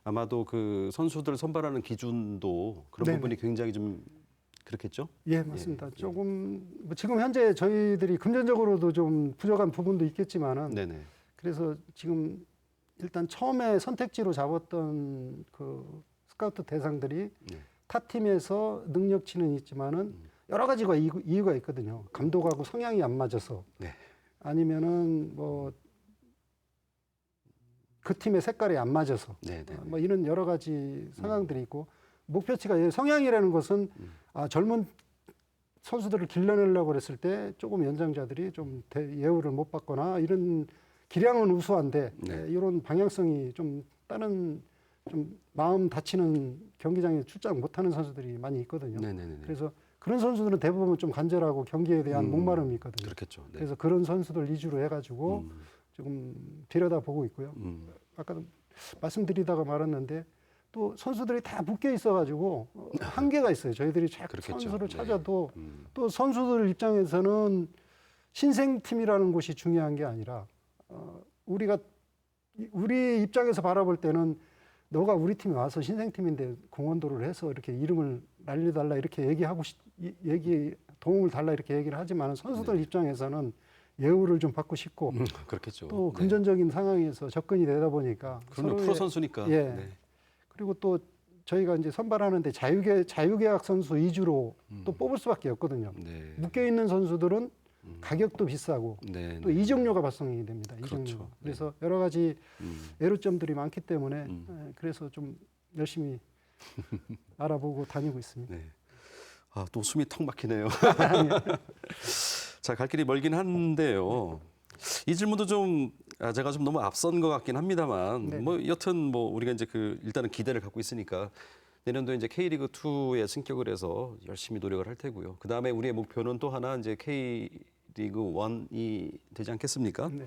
아마도 그 선수들 선발하는 기준도 그런 네네. 부분이 굉장히 좀 그렇겠죠? 예, 맞습니다. 조금 뭐 지금 현재 저희들이 금전적으로도 좀 부족한 부분도 있겠지만은 네네. 그래서 지금 일단 처음에 선택지로 잡았던 그 스카우트 대상들이 타 팀에서 능력치는 있지만은 여러 가지가 이유가 있거든요. 감독하고 성향이 안 맞아서 네. 아니면은 뭐 그 팀의 색깔이 안 맞아서 네네. 뭐 이런 여러 가지 상황들이 있고 목표치가 성향이라는 것은 젊은 선수들을 길러내려고 그랬을 때 조금 연장자들이 좀 예우를 못 받거나 이런 기량은 우수한데 네. 이런 방향성이 좀 다른 좀 마음 다치는 경기장에 출장 못하는 선수들이 많이 있거든요. 네네네. 그래서 그런 선수들은 대부분 좀 간절하고 경기에 대한 목마름이 있거든요. 그렇겠죠. 네. 그래서 그런 선수들 위주로 해가지고 조금 들여다보고 있고요. 아까도 말씀드리다가 말았는데 또 선수들이 다 묶여 있어가지고 한계가 있어요. 저희들이 자꾸 그렇겠죠. 선수를 네. 찾아도 또 선수들 입장에서는 신생팀이라는 곳이 중요한 게 아니라 우리 입장에서 바라볼 때는 너가 우리 팀에 와서 신생팀인데 공헌도를 해서 이렇게 이름을 날려달라 이렇게 도움을 달라 이렇게 얘기를 하지만 선수들 입장에서는 예우를 좀 받고 싶고 그렇겠죠. 또 네. 금전적인 상황에서 접근이 되다 보니까 그럼요. 서로의- 프로 선수니까. 예. 네. 그리고 또 저희가 이제 선발하는데 자유계약 선수 위주로 또 뽑을 수밖에 없거든요. 네. 묶여 있는 선수들은 가격도 비싸고 네. 또 이적료가 발생이 됩니다. 그렇죠. 이적료가. 네. 그래서 여러 가지 애로점들이 많기 때문에 그래서 좀 열심히 알아보고 다니고 있습니다. 네. 아, 또 숨이 턱 막히네요. 자, 갈 길이 멀긴 한데요. 이 질문도 좀 제가 좀 너무 앞선 것 같긴 합니다만 네. 뭐 여튼 뭐 우리가 이제 일단은 기대를 갖고 있으니까 내년도에 이제 K리그 2에 승격을 해서 열심히 노력을 할 테고요. 그 다음에 우리의 목표는 또 하나 이제 K리그 1이 되지 않겠습니까? 네.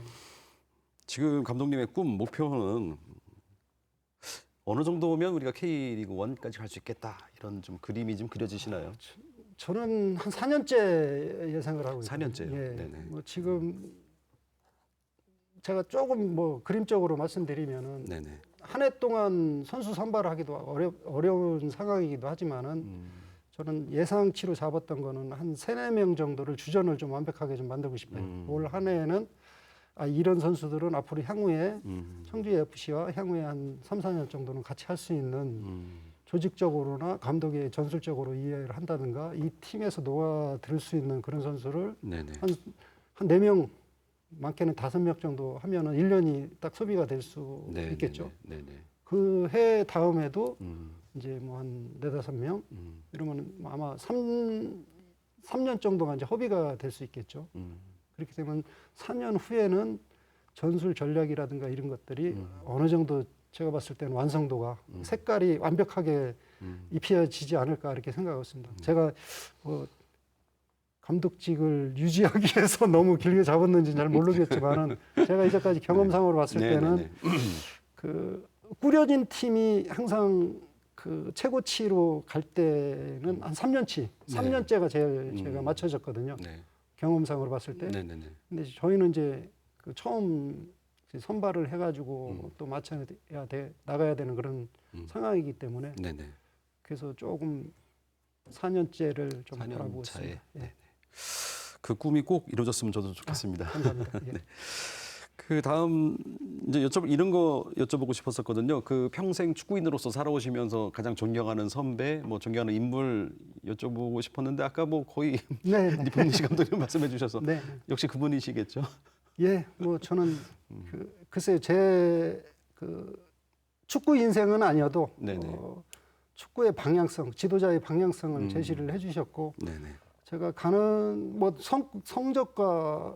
지금 감독님의 꿈 목표는 어느 정도면 우리가 K리그 1까지 갈 수 있겠다 이런 좀 그림이 좀 그려지시나요? 저는 한 4년째 예상을 하고 있거든요. 4년째요? 예. 네네. 뭐 지금 제가 조금 뭐 그림적으로 말씀드리면은 네네. 한 해 동안 선수 선발하기도 어려운 상황이기도 하지만은 저는 예상치로 잡았던 거는 한 3-4명 정도를 주전을 좀 완벽하게 좀 만들고 싶어요. 올 한 해에는 이런 선수들은 앞으로 향후에 청주 FC와 향후에 한 3-4년 정도는 같이 할 수 있는 조직적으로나 감독의 전술적으로 이해를 한다든가 이 팀에서 녹아들 수 있는 그런 선수를 네네. 한 4명 많게는 5명 정도 하면은 1년이 딱 소비가 될 수 네, 있겠죠. 네네. 그 해 다음에도 이제 뭐 한 4-5명 이러면 아마 3년 정도가 이제 허비가 될 수 있겠죠. 그렇게 되면 4년 후에는 전술 전략이라든가 이런 것들이 어느 정도 제가 봤을 때는 완성도가 색깔이 완벽하게 입혀지지 않을까 이렇게 생각하고 있습니다. 제가 뭐 감독직을 유지하기 위해서 너무 길게 잡았는지 잘 모르겠지만은 제가 이제까지 경험상으로 봤을 때는 그 꾸려진 팀이 항상 그 최고치로 갈 때는 한 3년치, 3년째가 제일 제가 맞춰졌거든요. 네. 경험상으로 봤을 때. 네네네. 근데 저희는 이제 그 처음 선발을 해가지고 또 나가야 되는 그런 상황이기 때문에 네네. 그래서 조금 4년째를 좀 4년 바라보고 차에. 있습니다. 예. 그 꿈이 꼭 이루어졌으면 저도 좋겠습니다. 감사합니다. 예. 그 다음 이제 이런 거 여쭤보고 싶었었거든요. 그 평생 축구인으로서 살아오시면서 가장 존경하는 선배, 뭐 존경하는 인물 여쭤보고 싶었는데 아까 뭐 거의 네, 네. 니펑니시 감독님 말씀해 주셔서 네. 역시 그분이시겠죠. 예, 뭐 저는 글쎄요, 제 그 축구 인생은 아니어도 네네. 축구의 방향성, 지도자의 방향성을 제시를 해주셨고 네네. 제가 가는 뭐 성적과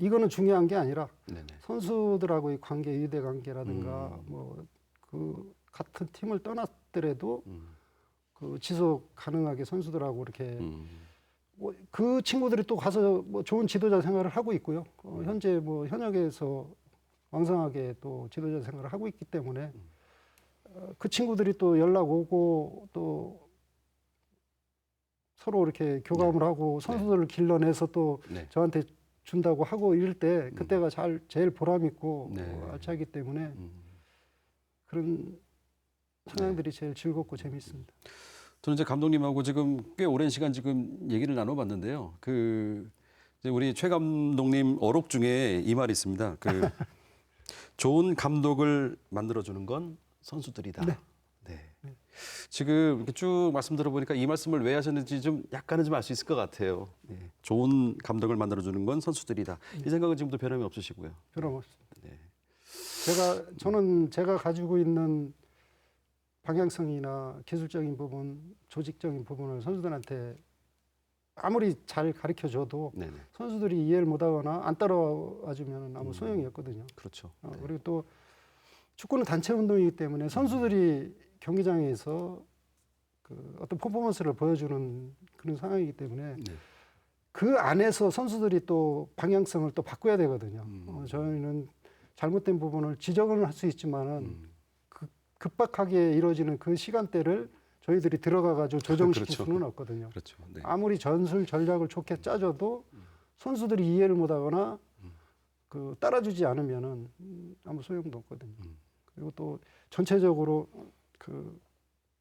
이거는 중요한 게 아니라 네네. 선수들하고의 관계, 유대 관계라든가 뭐 그 같은 팀을 떠났더라도 그 지속 가능하게 선수들하고 이렇게 뭐 그 친구들이 또 가서 뭐 좋은 지도자 생활을 하고 있고요. 현재 뭐 현역에서 왕성하게 또 지도자 생활을 하고 있기 때문에 그 친구들이 또 연락 오고 또 서로 이렇게 교감을 하고 선수들을 길러내서 또 네. 저한테 준다고 하고 이럴 때 그때가 제일 보람 있고 네. 알차기 때문에 그런 상황들이 제일 즐겁고 재미있습니다. 저는 이제 감독님하고 지금 꽤 오랜 시간 지금 얘기를 나눠봤는데요. 이제 우리 최 감독님 어록 중에 이 말이 있습니다. 좋은 감독을 만들어주는 건 선수들이다. 네. 네. 지금 이렇게 쭉 말씀 들어보니까 이 말씀을 왜 하셨는지 좀 약간은 좀 알 수 있을 것 같아요. 네. 좋은 감독을 만들어주는 건 선수들이다. 이 생각은 지금도 변함이 없으시고요. 변함없습니다. 네. 저는 제가 가지고 있는 방향성이나 기술적인 부분, 조직적인 부분을 선수들한테 아무리 잘 가르쳐줘도 네네. 선수들이 이해를 못하거나 안 따라와 주면 아무 소용이 없거든요. 그렇죠. 그리고 또 축구는 단체 운동이기 때문에 선수들이 경기장에서 그 어떤 퍼포먼스를 보여주는 그런 상황이기 때문에 네. 그 안에서 선수들이 또 방향성을 또 바꿔야 되거든요. 저희는 잘못된 부분을 지적은 할 수 있지만은 급박하게 이루어지는 그 시간대를 저희들이 들어가가지고 조정시킬 그렇죠. 수는 없거든요. 그렇죠. 네. 아무리 전술 전략을 좋게 짜줘도 선수들이 이해를 못하거나 그 따라주지 않으면은 아무 소용도 없거든요. 그리고 또 전체적으로 그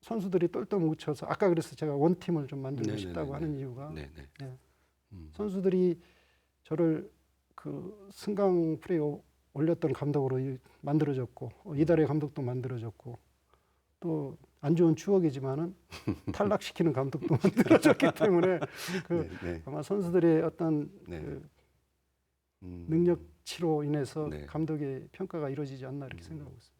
선수들이 똘똘 뭉쳐서 아까 그래서 제가 원팀을 좀 만들고 네네네네. 싶다고 하는 이유가 네네. 예. 선수들이 저를 그 승강 프레이 올렸던 감독으로 만들어졌고 이달의 감독도 만들어졌고 또 안 좋은 추억이지만은 탈락시키는 감독도 만들어졌기 때문에 그 네, 네. 아마 선수들의 어떤 네. 그 능력치로 인해서 네. 감독의 평가가 이루어지지 않나 이렇게 생각하고 있습니다.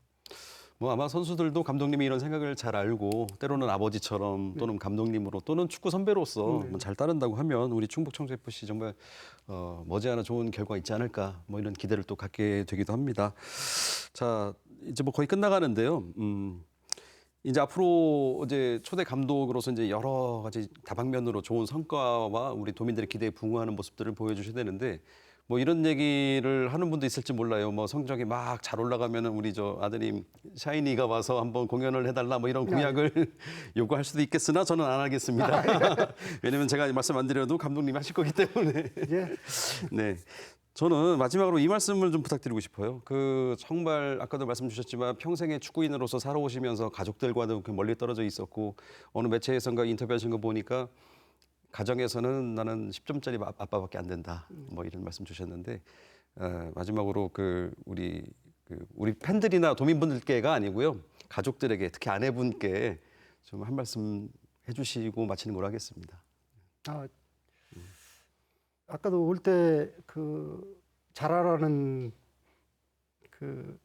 뭐 아마 선수들도 감독님이 이런 생각을 잘 알고 때로는 아버지처럼 또는 감독님으로 또는 축구 선배로서 뭐잘 따른다고 하면 우리 충북 청주 FC 정말 머지않아 좋은 결과 있지 않을까 뭐 이런 기대를 또 갖게 되기도 합니다. 자 이제 뭐 거의 끝나가는데요. 이제 앞으로 이제 초대 감독으로서 이제 여러 가지 다방면으로 좋은 성과와 우리 도민들의 기대에 부응하는 모습들을 보여주셔야 되는데 뭐 이런 얘기를 하는 분도 있을지 몰라요. 뭐 성적이 막 잘 올라가면은 우리 저 아드님 샤이니가 와서 한번 공연을 해달라 뭐 이런 공약을 요구할 수도 있겠으나 저는 안 하겠습니다. 왜냐면 제가 말씀 안 드려도 감독님이 하실 거기 때문에. 예. 네. 저는 마지막으로 이 말씀을 좀 부탁드리고 싶어요. 그 정말 아까도 말씀 주셨지만 평생의 축구인으로서 살아오시면서 가족들과도 이렇게 멀리 떨어져 있었고 어느 매체에선가 인터뷰하신 거 보니까 가정에서는 나는 10점짜리 아빠밖에 안 된다. 뭐 이런 말씀 주셨는데 마지막으로 그 우리 팬들이나 도민분들께가 아니고요. 가족들에게 특히 아내분께 좀 한 말씀 해주시고 마치는 걸로 하겠습니다. 아까도 올 때 그 잘하라는 그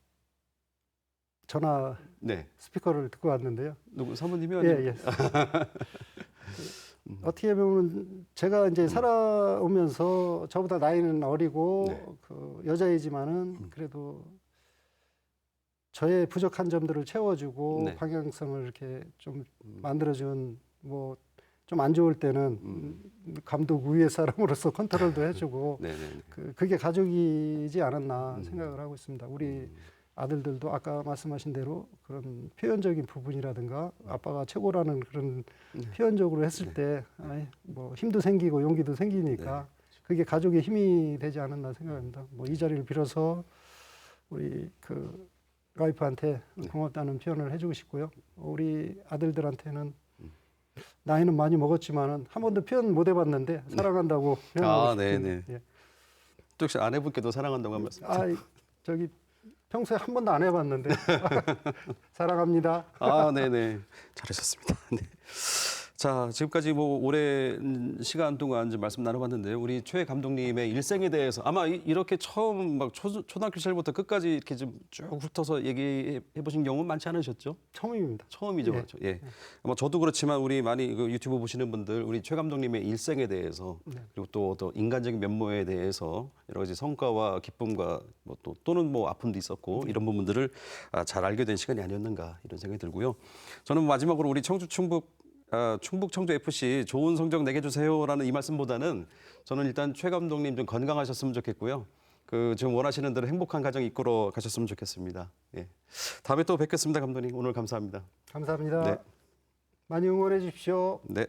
전화 네. 스피커를 듣고 왔는데요. 누구 사모님이요? 예, 아니면- 예. 어떻게 보면 제가 이제 살아오면서 저보다 나이는 어리고 네. 그 여자이지만은 그래도 저의 부족한 점들을 채워주고 네. 방향성을 이렇게 좀 만들어준 뭐 좀 안 좋을 때는 감독 위의 사람으로서 컨트롤도 해주고 네네네. 그게 가족이지 않았나 생각을 하고 있습니다. 우리 아들들도 아까 말씀하신 대로 그런 표현적인 부분이라든가 아빠가 최고라는 그런 표현적으로 했을 때 뭐 힘도 생기고 용기도 생기니까 그게 가족의 힘이 되지 않았나 생각합니다. 뭐 이 자리를 빌어서 우리 그 와이프한테 고맙다는 표현을 해주고 싶고요. 우리 아들들한테는 나이는 많이 먹었지만은 한 번도 표현 못 해봤는데 사랑한다고 표현하고 싶습니다. 네네. 예. 또 혹시 아내분께도 사랑한다고 한 말씀? 저기 평소에 한 번도 안 해봤는데 사랑합니다. 네네. 잘하셨습니다. 네. 자, 지금까지 뭐 오랜 시간 동안 이제 말씀 나눠봤는데요. 우리 최 감독님의 일생에 대해서 아마 이렇게 처음 막 초등학교 시절부터 끝까지 이렇게 좀 쭉 훑어서 얘기해 보신 경우는 많지 않으셨죠? 처음입니다. 처음이죠, 예. 그렇죠. 예. 아마 저도 그렇지만 우리 많이 그 유튜브 보시는 분들, 우리 최 감독님의 일생에 대해서 그리고 또 인간적인 면모에 대해서 여러 가지 성과와 기쁨과 뭐 또는 뭐 아픔도 있었고 이런 부분들을 잘 알게 된 시간이 아니었는가 이런 생각이 들고요. 저는 마지막으로 우리 충북 청주 FC 좋은 성적 내게 주세요라는 이 말씀보다는 저는 일단 최 감독님 좀 건강하셨으면 좋겠고요. 그 지금 원하시는 대로 행복한 가정 이끌어 가셨으면 좋겠습니다. 예. 다음에 또 뵙겠습니다, 감독님. 오늘 감사합니다. 감사합니다. 네. 많이 응원해 주십시오. 네.